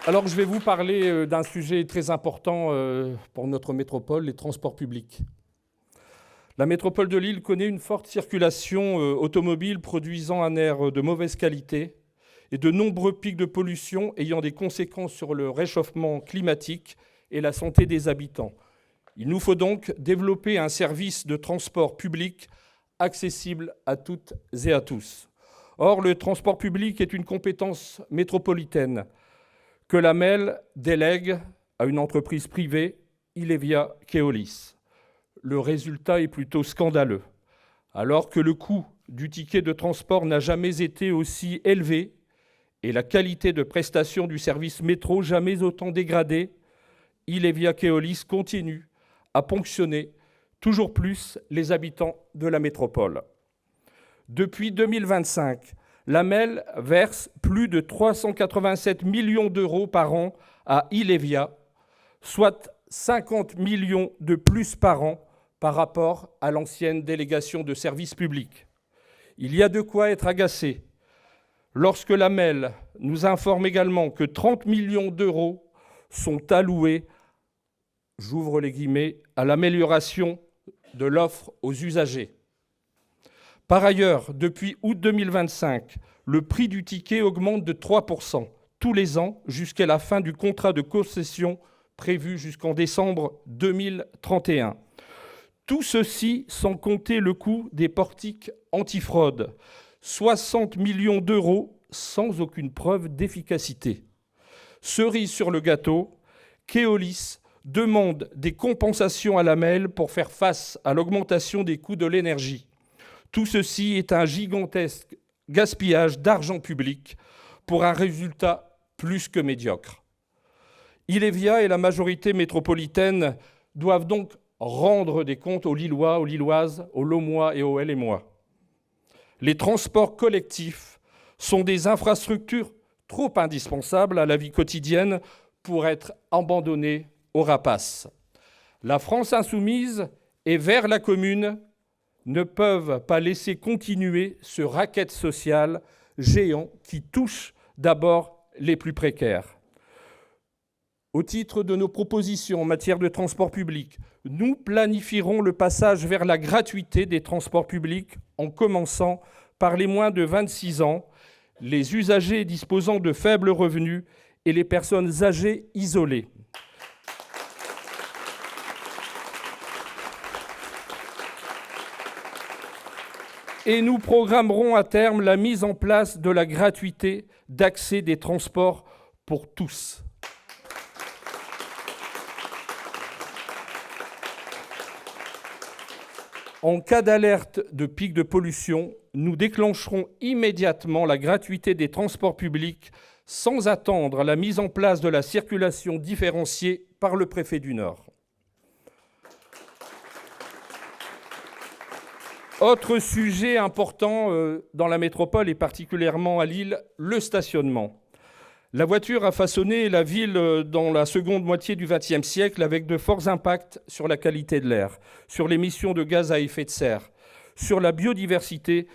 Alors je vais vous parler d'un sujet très important pour notre métropole, les transports publics. La métropole de Lille connaît une forte circulation automobile produisant un air de mauvaise qualité et de nombreux pics de pollution ayant des conséquences sur le réchauffement climatique et la santé des habitants. Il nous faut donc développer un service de transport public accessible à toutes et à tous. Or, le transport public est une compétence métropolitaine que l'AMEL délègue à une entreprise privée, Ilevia Keolis. Le résultat est plutôt scandaleux. Alors que le coût du ticket de transport n'a jamais été aussi élevé et la qualité de prestation du service métro jamais autant dégradée, Ilevia Keolis continue à ponctionner toujours plus les habitants de la métropole. Depuis 2025, l'AMEL verse plus de 387 millions d'euros par an à Ilevia, soit 50 millions de plus par an par rapport à l'ancienne délégation de services publics. Il y a de quoi être agacé. lorsque la MEL nous informe également que 30 millions d'euros sont alloués, j'ouvre les guillemets, à l'amélioration de l'offre aux usagers. Par ailleurs, depuis août 2025, le prix du ticket augmente de 3% tous les ans jusqu'à la fin du contrat de concession prévu jusqu'en décembre 2031. Tout ceci sans compter le coût des portiques antifraude, 60 millions d'euros sans aucune preuve d'efficacité. Cerise sur le gâteau, Keolis demande des compensations à la MEL pour faire face à l'augmentation des coûts de l'énergie. Tout ceci est un gigantesque gaspillage d'argent public pour un résultat plus que médiocre. Ilévia et la majorité métropolitaine doivent donc rendre des comptes aux Lillois, aux Lilloises, aux Lomois et aux Hellémois. Les transports collectifs sont des infrastructures trop indispensables à la vie quotidienne pour être abandonnés aux rapaces. La France insoumise et Vers la Commune ne peuvent pas laisser continuer ce racket social géant qui touche d'abord les plus précaires. Au titre de nos propositions en matière de transport public, nous planifierons le passage vers la gratuité des transports publics en commençant par les moins de 26 ans, les usagers disposant de faibles revenus et les personnes âgées isolées. Et nous programmerons à terme la mise en place de la gratuité d'accès des transports pour tous. En cas d'alerte de pic de pollution, nous déclencherons immédiatement la gratuité des transports publics sans attendre la mise en place de la circulation différenciée par le préfet du Nord. Autre sujet important dans la métropole et particulièrement à Lille, le stationnement. La voiture a façonné la ville dans la seconde moitié du XXe siècle avec de forts impacts sur la qualité de l'air, sur l'émission de gaz à effet de serre, sur la biodiversité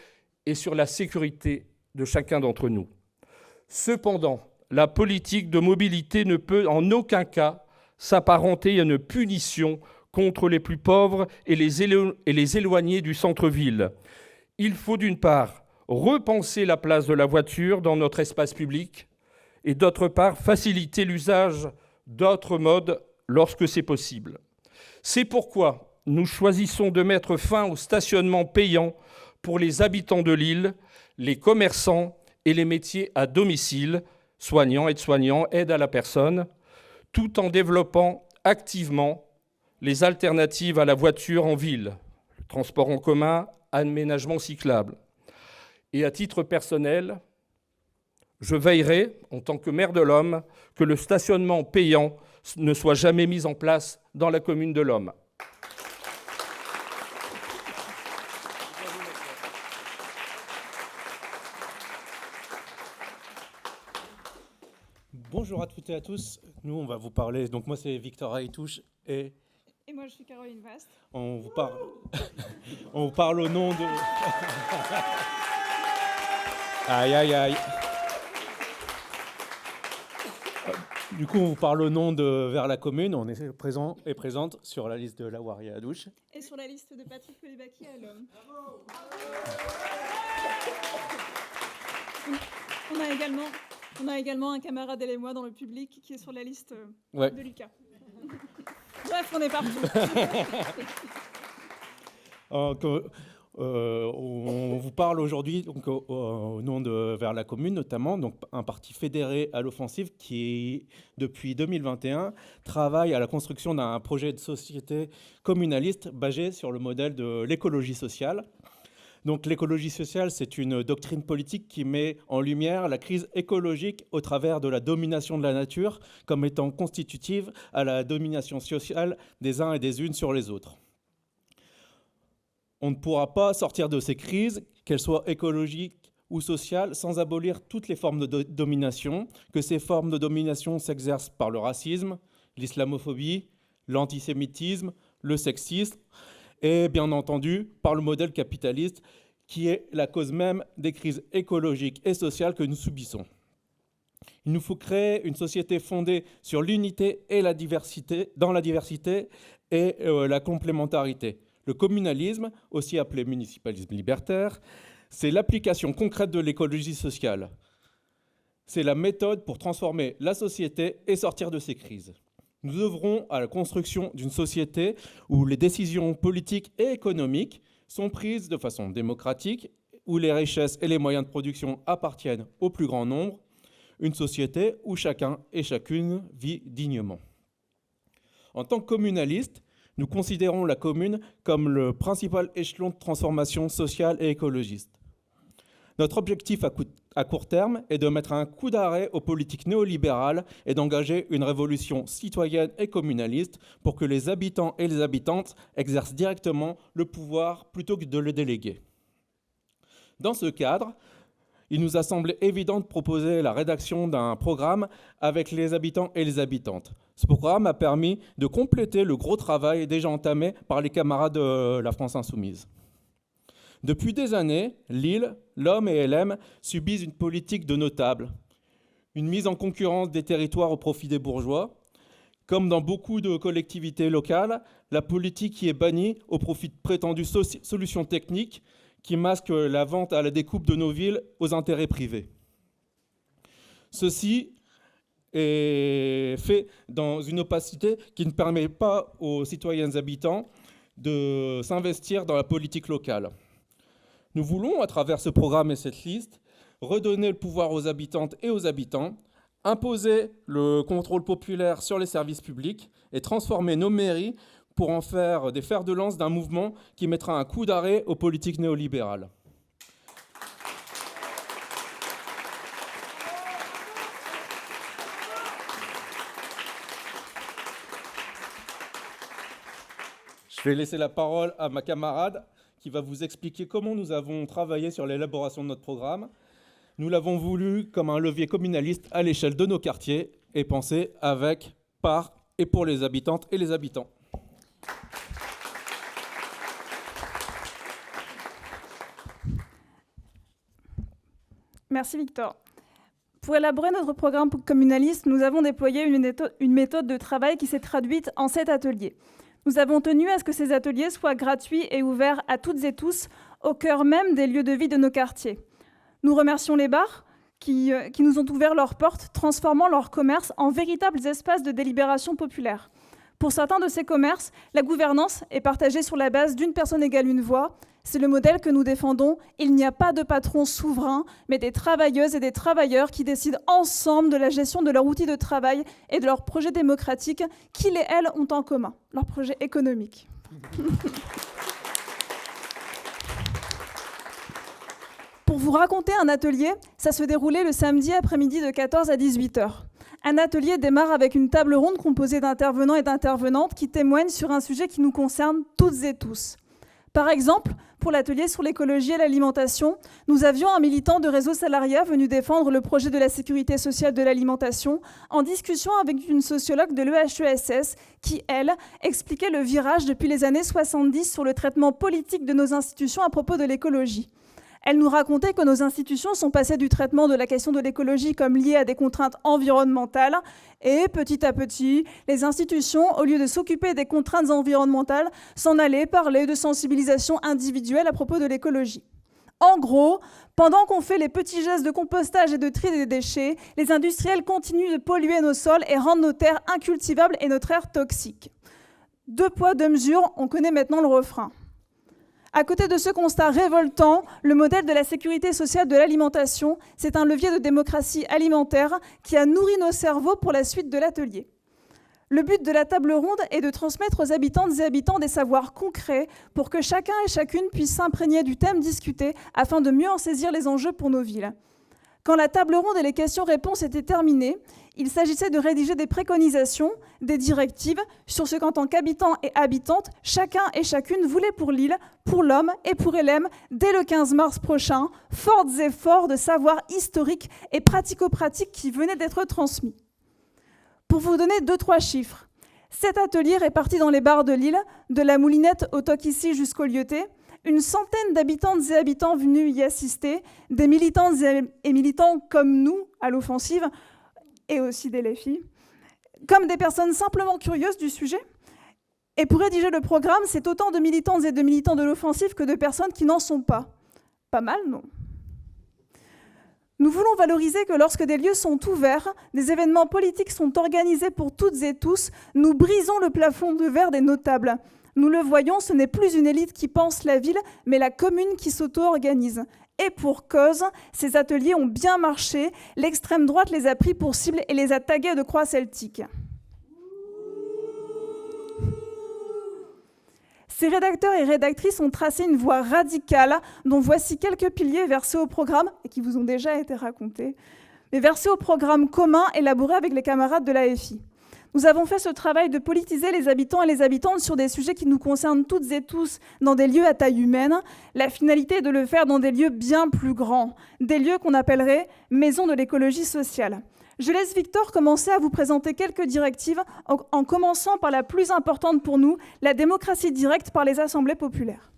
et sur la sécurité de chacun d'entre nous. Cependant, la politique de mobilité ne peut en aucun cas s'apparenter à une punition contre les plus pauvres et les éloignés du centre-ville. Il faut d'une part repenser la place de la voiture dans notre espace public et d'autre part faciliter l'usage d'autres modes lorsque c'est possible. C'est pourquoi nous choisissons de mettre fin au stationnement payant pour les habitants de Lille, les commerçants et les métiers à domicile, soignants, aides-soignants, aide à la personne, tout en développant activement les alternatives à la voiture en ville, le transport en commun, aménagement cyclable. Et à titre personnel, je veillerai, en tant que maire de l'Homme, que le stationnement payant ne soit jamais mis en place dans la commune de l'Homme. Bonjour à toutes et à tous. Nous, on va vous parler. Donc, moi, c'est Victor Aitouche et moi, je suis Caroline Vast. On vous parle au nom de. Aïe, aïe, aïe. Du coup, on vous parle au nom de Vers la Commune. On est présent et présente sur la liste de Laouari Hadouche. Et sur la liste de Patrick Colibaki à l'Homme. On a également un camarade et moi dans le public qui est sur la liste de Lucas. Bref, on est partout. On vous parle aujourd'hui donc, au nom de Vers la Commune, notamment donc, un parti fédéré à l'offensive qui, depuis 2021, travaille à la construction d'un projet de société communaliste basé sur le modèle de l'écologie sociale. Donc l'écologie sociale, c'est une doctrine politique qui met en lumière la crise écologique au travers de la domination de la nature comme étant constitutive à la domination sociale des uns et des unes sur les autres. On ne pourra pas sortir de ces crises, qu'elles soient écologiques ou sociales, sans abolir toutes les formes de domination, que ces formes de domination s'exercent par le racisme, l'islamophobie, l'antisémitisme, le sexisme, et bien entendu par le modèle capitaliste qui est la cause même des crises écologiques et sociales que nous subissons. Il nous faut créer une société fondée sur l'unité et la diversité, dans la diversité et la complémentarité. Le communalisme, aussi appelé municipalisme libertaire, c'est l'application concrète de l'écologie sociale. C'est la méthode pour transformer la société et sortir de ces crises. Nous œuvrons à la construction d'une société où les décisions politiques et économiques sont prises de façon démocratique, où les richesses et les moyens de production appartiennent au plus grand nombre, une société où chacun et chacune vit dignement. En tant que communalistes, nous considérons la commune comme le principal échelon de transformation sociale et écologiste. Notre objectif à court terme est de mettre un coup d'arrêt aux politiques néolibérales et d'engager une révolution citoyenne et communaliste pour que les habitants et les habitantes exercent directement le pouvoir plutôt que de le déléguer. Dans ce cadre, il nous a semblé évident de proposer la rédaction d'un programme avec les habitants et les habitantes. Ce programme a permis de compléter le gros travail déjà entamé par les camarades de la France Insoumise. Depuis des années, Lille, l'Homme et LM subissent une politique de notables, une mise en concurrence des territoires au profit des bourgeois. Comme dans beaucoup de collectivités locales, la politique y est bannie au profit de prétendues solutions techniques qui masquent la vente à la découpe de nos villes aux intérêts privés. Ceci est fait dans une opacité qui ne permet pas aux citoyens habitants de s'investir dans la politique locale. Nous voulons, à travers ce programme et cette liste, redonner le pouvoir aux habitantes et aux habitants, imposer le contrôle populaire sur les services publics et transformer nos mairies pour en faire des fers de lance d'un mouvement qui mettra un coup d'arrêt aux politiques néolibérales. Je vais laisser la parole à ma camarade qui va vous expliquer comment nous avons travaillé sur l'élaboration de notre programme. Nous l'avons voulu comme un levier communaliste à l'échelle de nos quartiers et pensé avec, par et pour les habitantes et les habitants. Merci Victor. Pour élaborer notre programme communaliste, nous avons déployé une méthode de travail qui s'est traduite en 7 ateliers. Nous avons tenu à ce que ces ateliers soient gratuits et ouverts à toutes et tous, au cœur même des lieux de vie de nos quartiers. Nous remercions les bars qui nous ont ouvert leurs portes, transformant leur commerce en véritables espaces de délibération populaire. Pour certains de ces commerces, la gouvernance est partagée sur la base d'une personne égale une voix. C'est le modèle que nous défendons. Il n'y a pas de patron souverain, mais des travailleuses et des travailleurs qui décident ensemble de la gestion de leur outil de travail et de leur projet démocratique qu'ils et elles ont en commun, leur projet économique. Pour vous raconter un atelier, ça se déroulait le samedi après-midi de 14 à 18h. Un atelier démarre avec une table ronde composée d'intervenants et d'intervenantes qui témoignent sur un sujet qui nous concerne toutes et tous. Par exemple, pour l'atelier sur l'écologie et l'alimentation, nous avions un militant de Réseau Salariat venu défendre le projet de la sécurité sociale de l'alimentation en discussion avec une sociologue de l'EHESS qui, elle, expliquait le virage depuis les années 70 sur le traitement politique de nos institutions à propos de l'écologie. Elle nous racontait que nos institutions sont passées du traitement de la question de l'écologie comme liée à des contraintes environnementales et petit à petit, les institutions, au lieu de s'occuper des contraintes environnementales, s'en allaient parler de sensibilisation individuelle à propos de l'écologie. En gros, pendant qu'on fait les petits gestes de compostage et de tri des déchets, les industriels continuent de polluer nos sols et rendent nos terres incultivables et notre air toxique. 2 poids, 2 mesures, on connaît maintenant le refrain. À côté de ce constat révoltant, le modèle de la sécurité sociale de l'alimentation, c'est un levier de démocratie alimentaire qui a nourri nos cerveaux pour la suite de l'atelier. Le but de la table ronde est de transmettre aux habitantes et habitants des savoirs concrets pour que chacun et chacune puisse s'imprégner du thème discuté afin de mieux en saisir les enjeux pour nos villes. Quand la table ronde et les questions-réponses étaient terminées, il s'agissait de rédiger des préconisations, des directives sur ce qu'en tant qu'habitants et habitantes, chacun et chacune voulait pour Lille, pour l'Homme et pour LM dès le 15 mars prochain, fortes et forts de savoirs historiques et pratico-pratiques qui venaient d'être transmis. Pour vous donner 2-3 chiffres, cet atelier réparti dans les bars de Lille, de la Moulinette au Tocquissis jusqu'au Lyoté, Une centaine d'habitantes et habitants venus y assister, des militantes et militants comme nous à l'offensive, et aussi des LFI, comme des personnes simplement curieuses du sujet. Et pour rédiger le programme, c'est autant de militantes et de militants de l'offensive que de personnes qui n'en sont pas. Pas mal, non ? Nous voulons valoriser que lorsque des lieux sont ouverts, des événements politiques sont organisés pour toutes et tous, nous brisons le plafond de verre des notables. Nous le voyons, ce n'est plus une élite qui pense la ville, mais la commune qui s'auto-organise. Et pour cause, ces ateliers ont bien marché, l'extrême droite les a pris pour cible et les a tagués de croix celtiques. Ces rédacteurs et rédactrices ont tracé une voie radicale dont voici quelques piliers versés au programme, et qui vous ont déjà été racontés, mais versés au programme commun élaboré avec les camarades de l'AFI. Nous avons fait ce travail de politiser les habitants et les habitantes sur des sujets qui nous concernent toutes et tous dans des lieux à taille humaine. La finalité est de le faire dans des lieux bien plus grands, des lieux qu'on appellerait maisons de l'écologie sociale. Je laisse Victor commencer à vous présenter quelques directives, en commençant par la plus importante pour nous, la démocratie directe par les assemblées populaires.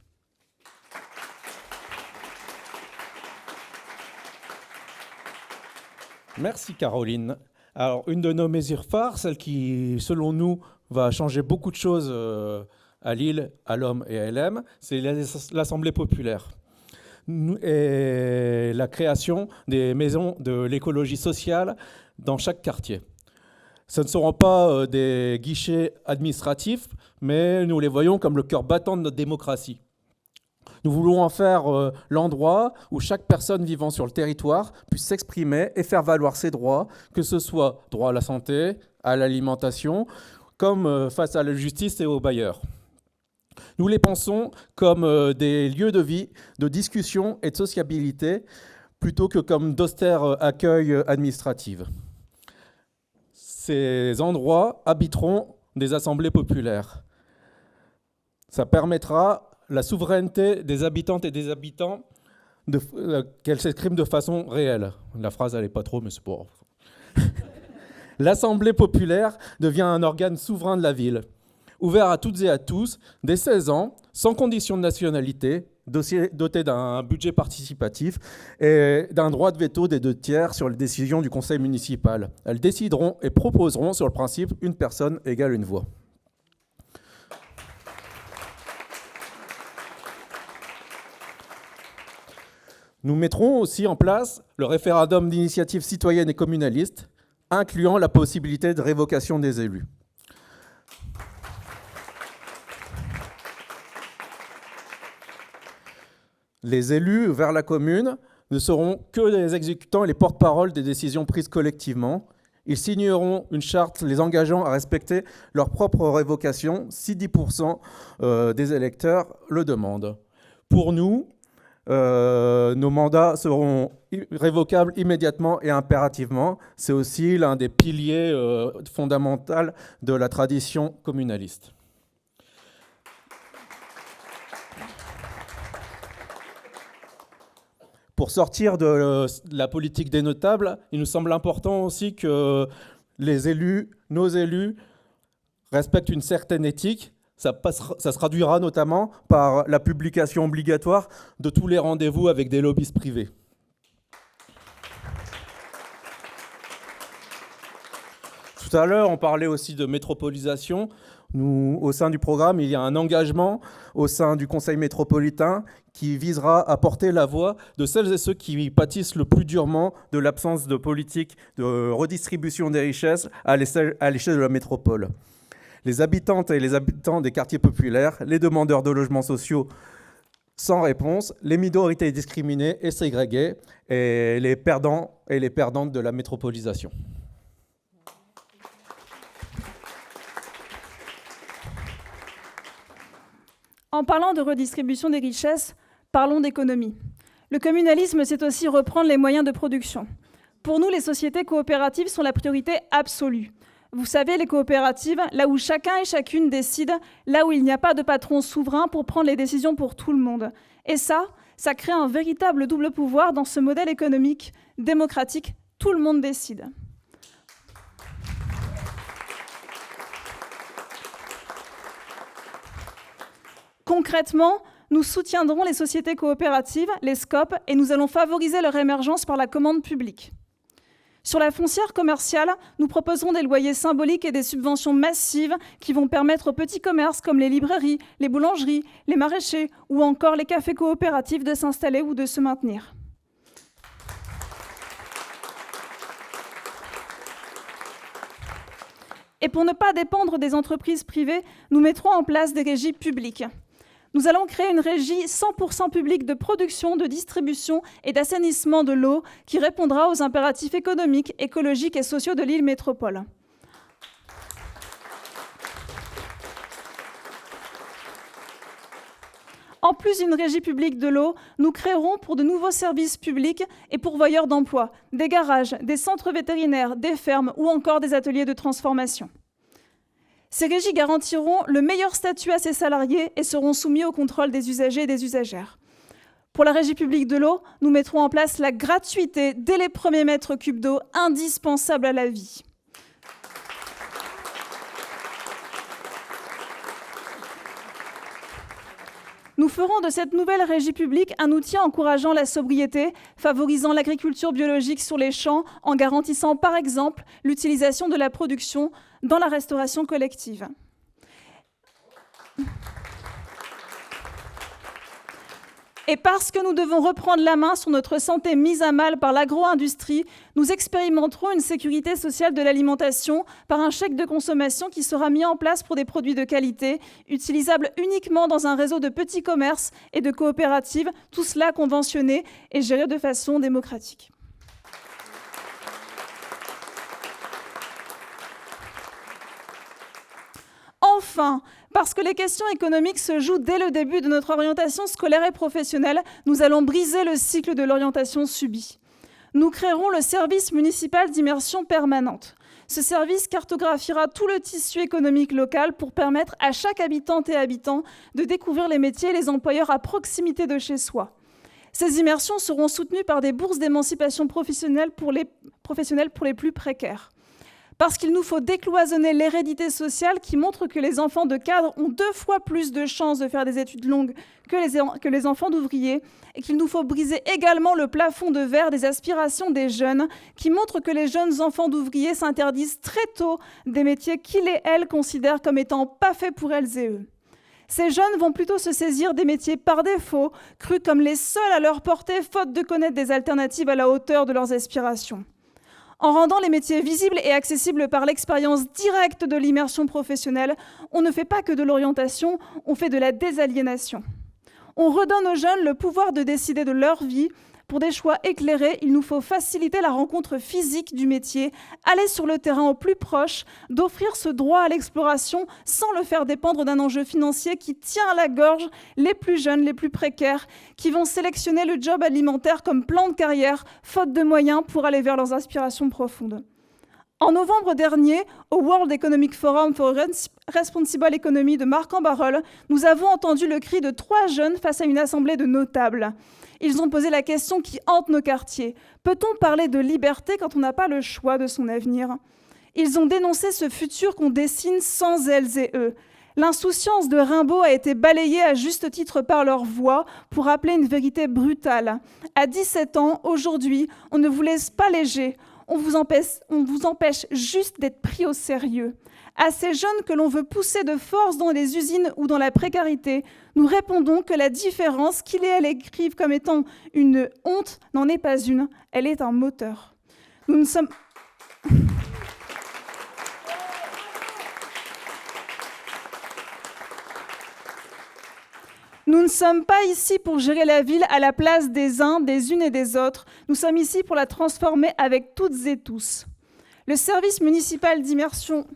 Merci Caroline. Alors, une de nos mesures phares, celle qui, selon nous, va changer beaucoup de choses à Lille, à l'Homme et à LM, c'est l'Assemblée populaire. Et la création des maisons de l'écologie sociale dans chaque quartier. Ce ne seront pas des guichets administratifs, mais nous les voyons comme le cœur battant de notre démocratie. Nous voulons en faire l'endroit où chaque personne vivant sur le territoire puisse s'exprimer et faire valoir ses droits, que ce soit droit à la santé, à l'alimentation, comme face à la justice et aux bailleurs. Nous les pensons comme des lieux de vie, de discussion et de sociabilité, plutôt que comme d'austères accueils administratifs. Ces endroits habiteront des assemblées populaires. Ça permettra la souveraineté des habitantes et des habitants qu'elles s'expriment de façon réelle. La phrase, elle n'est pas trop, mais c'est pas grave. L'Assemblée populaire devient un organe souverain de la ville, ouvert à toutes et à tous, dès 16 ans, sans condition de nationalité, doté d'un budget participatif et d'un droit de veto des 2/3 sur les décisions du conseil municipal. Elles décideront et proposeront sur le principe une personne égale une voix. Nous mettrons aussi en place le référendum d'initiative citoyenne et communaliste, incluant la possibilité de révocation des élus. Les élus vers la commune ne seront que les exécutants et les porte-parole des décisions prises collectivement. Ils signeront une charte les engageant à respecter leur propre révocation si 10% des électeurs le demandent. Pour nous, nos mandats seront révocables immédiatement et impérativement. C'est aussi l'un des piliers fondamentaux de la tradition communaliste. Pour sortir de la politique des notables, il nous semble important aussi que les élus, nos élus, respectent une certaine éthique. Ça se traduira notamment par la publication obligatoire de tous les rendez-vous avec des lobbyistes privés. Tout à l'heure, on parlait aussi de métropolisation. Nous, au sein du programme, il y a un engagement au sein du Conseil métropolitain qui visera à porter la voix de celles et ceux qui pâtissent le plus durement de l'absence de politique de redistribution des richesses à l'échelle de la métropole. Les habitantes et les habitants des quartiers populaires, les demandeurs de logements sociaux sans réponse, les minorités discriminées et ségrégées, et les perdants et les perdantes de la métropolisation. En parlant de redistribution des richesses, parlons d'économie. Le communalisme, c'est aussi reprendre les moyens de production. Pour nous, les sociétés coopératives sont la priorité absolue. Vous savez, les coopératives, là où chacun et chacune décide, là où il n'y a pas de patron souverain pour prendre les décisions pour tout le monde. Et ça crée un véritable double pouvoir dans ce modèle économique démocratique. Tout le monde décide. Concrètement, nous soutiendrons les sociétés coopératives, les SCOP, et nous allons favoriser leur émergence par la commande publique. Sur la foncière commerciale, nous proposerons des loyers symboliques et des subventions massives qui vont permettre aux petits commerces comme les librairies, les boulangeries, les maraîchers ou encore les cafés coopératifs de s'installer ou de se maintenir. Et pour ne pas dépendre des entreprises privées, nous mettrons en place des régies publiques. Nous allons créer une régie 100% publique de production, de distribution et d'assainissement de l'eau qui répondra aux impératifs économiques, écologiques et sociaux de Lille Métropole. En plus d'une régie publique de l'eau, nous créerons pour de nouveaux services publics et pourvoyeurs d'emplois, des garages, des centres vétérinaires, des fermes ou encore des ateliers de transformation. Ces régies garantiront le meilleur statut à ces salariés et seront soumis au contrôle des usagers et des usagères. Pour la régie publique de l'eau, nous mettrons en place la gratuité dès les premiers mètres cubes d'eau, indispensable à la vie. Nous ferons de cette nouvelle régie publique un outil encourageant la sobriété, favorisant l'agriculture biologique sur les champs, en garantissant par exemple l'utilisation de la production dans la restauration collective. Et parce que nous devons reprendre la main sur notre santé mise à mal par l'agro-industrie, nous expérimenterons une sécurité sociale de l'alimentation par un chèque de consommation qui sera mis en place pour des produits de qualité, utilisables uniquement dans un réseau de petits commerces et de coopératives, tout cela conventionné et géré de façon démocratique. Enfin, parce que les questions économiques se jouent dès le début de notre orientation scolaire et professionnelle, nous allons briser le cycle de l'orientation subie. Nous créerons le service municipal d'immersion permanente. Ce service cartographiera tout le tissu économique local pour permettre à chaque habitante et habitant de découvrir les métiers et les employeurs à proximité de chez soi. Ces immersions seront soutenues par des bourses d'émancipation professionnelle pour les plus précaires. Parce qu'il nous faut décloisonner l'hérédité sociale qui montre que les enfants de cadres ont 2 fois plus de chances de faire des études longues que les enfants d'ouvriers, et qu'il nous faut briser également le plafond de verre des aspirations des jeunes qui montrent que les jeunes enfants d'ouvriers s'interdisent très tôt des métiers qu'ils et elles considèrent comme étant pas faits pour elles et eux. Ces jeunes vont plutôt se saisir des métiers par défaut, crus comme les seuls à leur portée, faute de connaître des alternatives à la hauteur de leurs aspirations. En rendant les métiers visibles et accessibles par l'expérience directe de l'immersion professionnelle, on ne fait pas que de l'orientation, on fait de la désaliénation. On redonne aux jeunes le pouvoir de décider de leur vie. Pour des choix éclairés, il nous faut faciliter la rencontre physique du métier, aller sur le terrain au plus proche, d'offrir ce droit à l'exploration sans le faire dépendre d'un enjeu financier qui tient à la gorge les plus jeunes, les plus précaires, qui vont sélectionner le job alimentaire comme plan de carrière, faute de moyens pour aller vers leurs aspirations profondes. En novembre dernier, au World Economic Forum for Responsible Economy de Marc-en-Barœul, nous avons entendu le cri de 3 jeunes face à une assemblée de notables. Ils ont posé la question qui hante nos quartiers. Peut-on parler de liberté quand on n'a pas le choix de son avenir ? Ils ont dénoncé ce futur qu'on dessine sans elles et eux. L'insouciance de Rimbaud a été balayée à juste titre par leur voix pour rappeler une vérité brutale. À 17 ans, aujourd'hui, on ne vous laisse pas léger. On vous empêche juste d'être pris au sérieux. À ces jeunes que l'on veut pousser de force dans les usines ou dans la précarité, nous répondons que la différence qu'ils et elles écrivent comme étant une honte n'en est pas une, elle est un moteur. Nous ne sommes pas ici pour gérer la ville à la place des uns, des unes et des autres. Nous sommes ici pour la transformer avec toutes et tous. Le service municipal d'immersion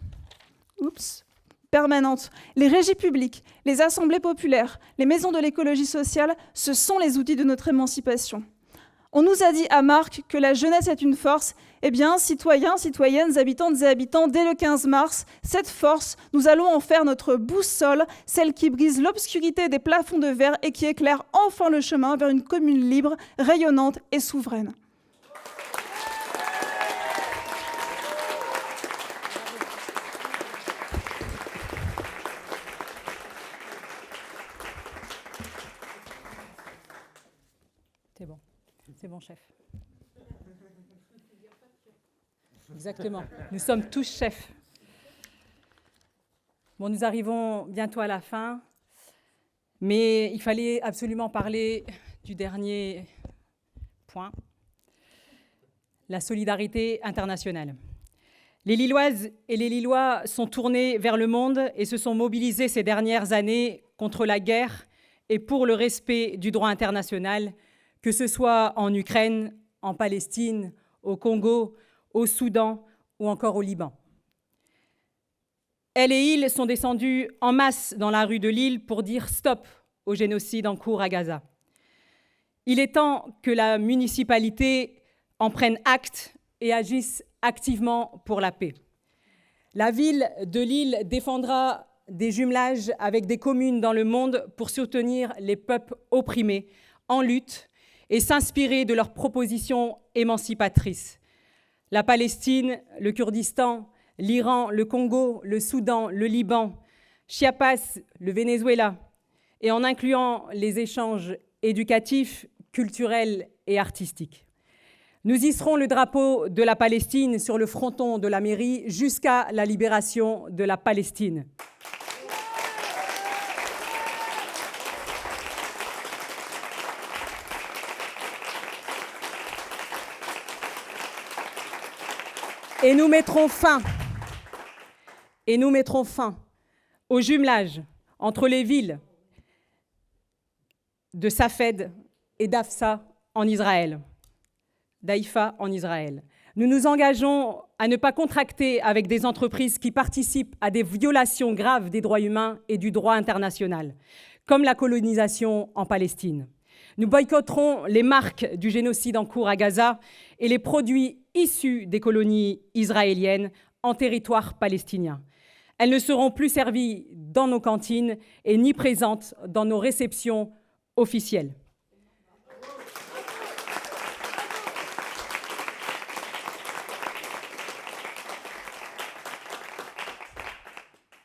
permanente, les régies publiques, les assemblées populaires, les maisons de l'écologie sociale, ce sont les outils de notre émancipation. On nous a dit à Marc que la jeunesse est une force. Eh bien, citoyens, citoyennes, habitantes et habitants, dès le 15 mars, cette force, nous allons en faire notre boussole, celle qui brise l'obscurité des plafonds de verre et qui éclaire enfin le chemin vers une commune libre, rayonnante et souveraine. Exactement. Nous sommes tous chefs. Bon, nous arrivons bientôt à la fin, mais il fallait absolument parler du dernier point, la solidarité internationale. Les Lilloises et les Lillois sont tournés vers le monde et se sont mobilisés ces dernières années contre la guerre et pour le respect du droit international, que ce soit en Ukraine, en Palestine, au Congo, au Soudan ou encore au Liban. Elles et ils sont descendus en masse dans la rue de Lille pour dire stop au génocide en cours à Gaza. Il est temps que la municipalité en prenne acte et agisse activement pour la paix. La ville de Lille défendra des jumelages avec des communes dans le monde pour soutenir les peuples opprimés en lutte et s'inspirer de leurs propositions émancipatrices. La Palestine, le Kurdistan, l'Iran, le Congo, le Soudan, le Liban, Chiapas, le Venezuela, et en incluant les échanges éducatifs, culturels et artistiques. Nous hisserons le drapeau de la Palestine sur le fronton de la mairie jusqu'à la libération de la Palestine. Et nous mettrons fin au jumelage entre les villes de Safed et d'Afsa en Israël, d'Haïfa en Israël. Nous nous engageons à ne pas contracter avec des entreprises qui participent à des violations graves des droits humains et du droit international, comme la colonisation en Palestine. Nous boycotterons les marques du génocide en cours à Gaza et les produits issus des colonies israéliennes en territoire palestinien. Elles ne seront plus servies dans nos cantines et ni présentes dans nos réceptions officielles.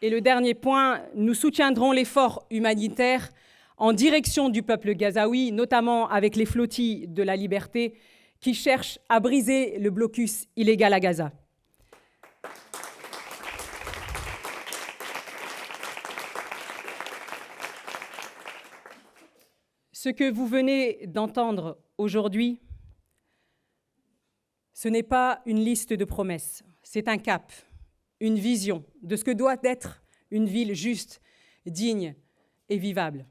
Et le dernier point, nous soutiendrons l'effort humanitaire en direction du peuple gazaoui, notamment avec les flottilles de la liberté qui cherchent à briser le blocus illégal à Gaza. Ce que vous venez d'entendre aujourd'hui, ce n'est pas une liste de promesses, c'est un cap, une vision de ce que doit être une ville juste, digne et vivable.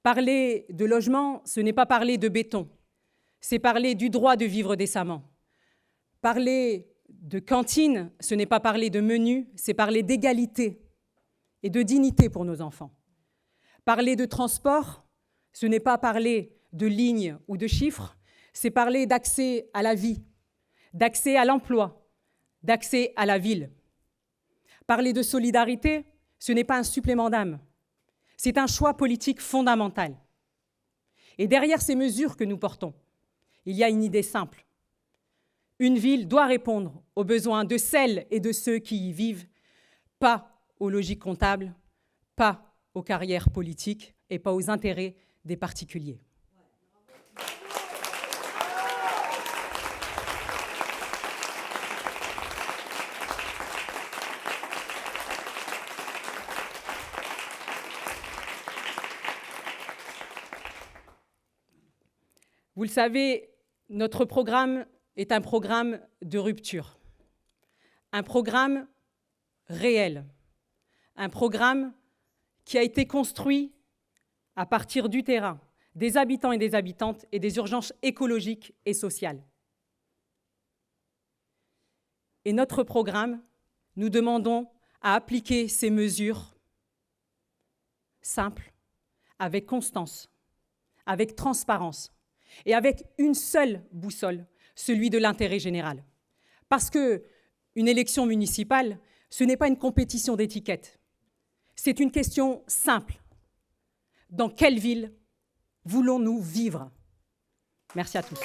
Parler de logement, ce n'est pas parler de béton, c'est parler du droit de vivre décemment. Parler de cantine, ce n'est pas parler de menu, c'est parler d'égalité et de dignité pour nos enfants. Parler de transport, ce n'est pas parler de lignes ou de chiffres, c'est parler d'accès à la vie, d'accès à l'emploi, d'accès à la ville. Parler de solidarité, ce n'est pas un supplément d'âme, c'est un choix politique fondamental. Et derrière ces mesures que nous portons, il y a une idée simple. Une ville doit répondre aux besoins de celles et de ceux qui y vivent, pas aux logiques comptables, pas aux carrières politiques et pas aux intérêts des particuliers. Vous le savez, notre programme est un programme de rupture, un programme réel, un programme qui a été construit à partir du terrain, des habitants et des habitantes et des urgences écologiques et sociales. Et notre programme, nous demandons à appliquer ces mesures simples, avec constance, avec transparence et avec une seule boussole, celui de l'intérêt général. Parce qu'une élection municipale, ce n'est pas une compétition d'étiquettes, c'est une question simple. Dans quelle ville voulons-nous vivre ? Merci à tous.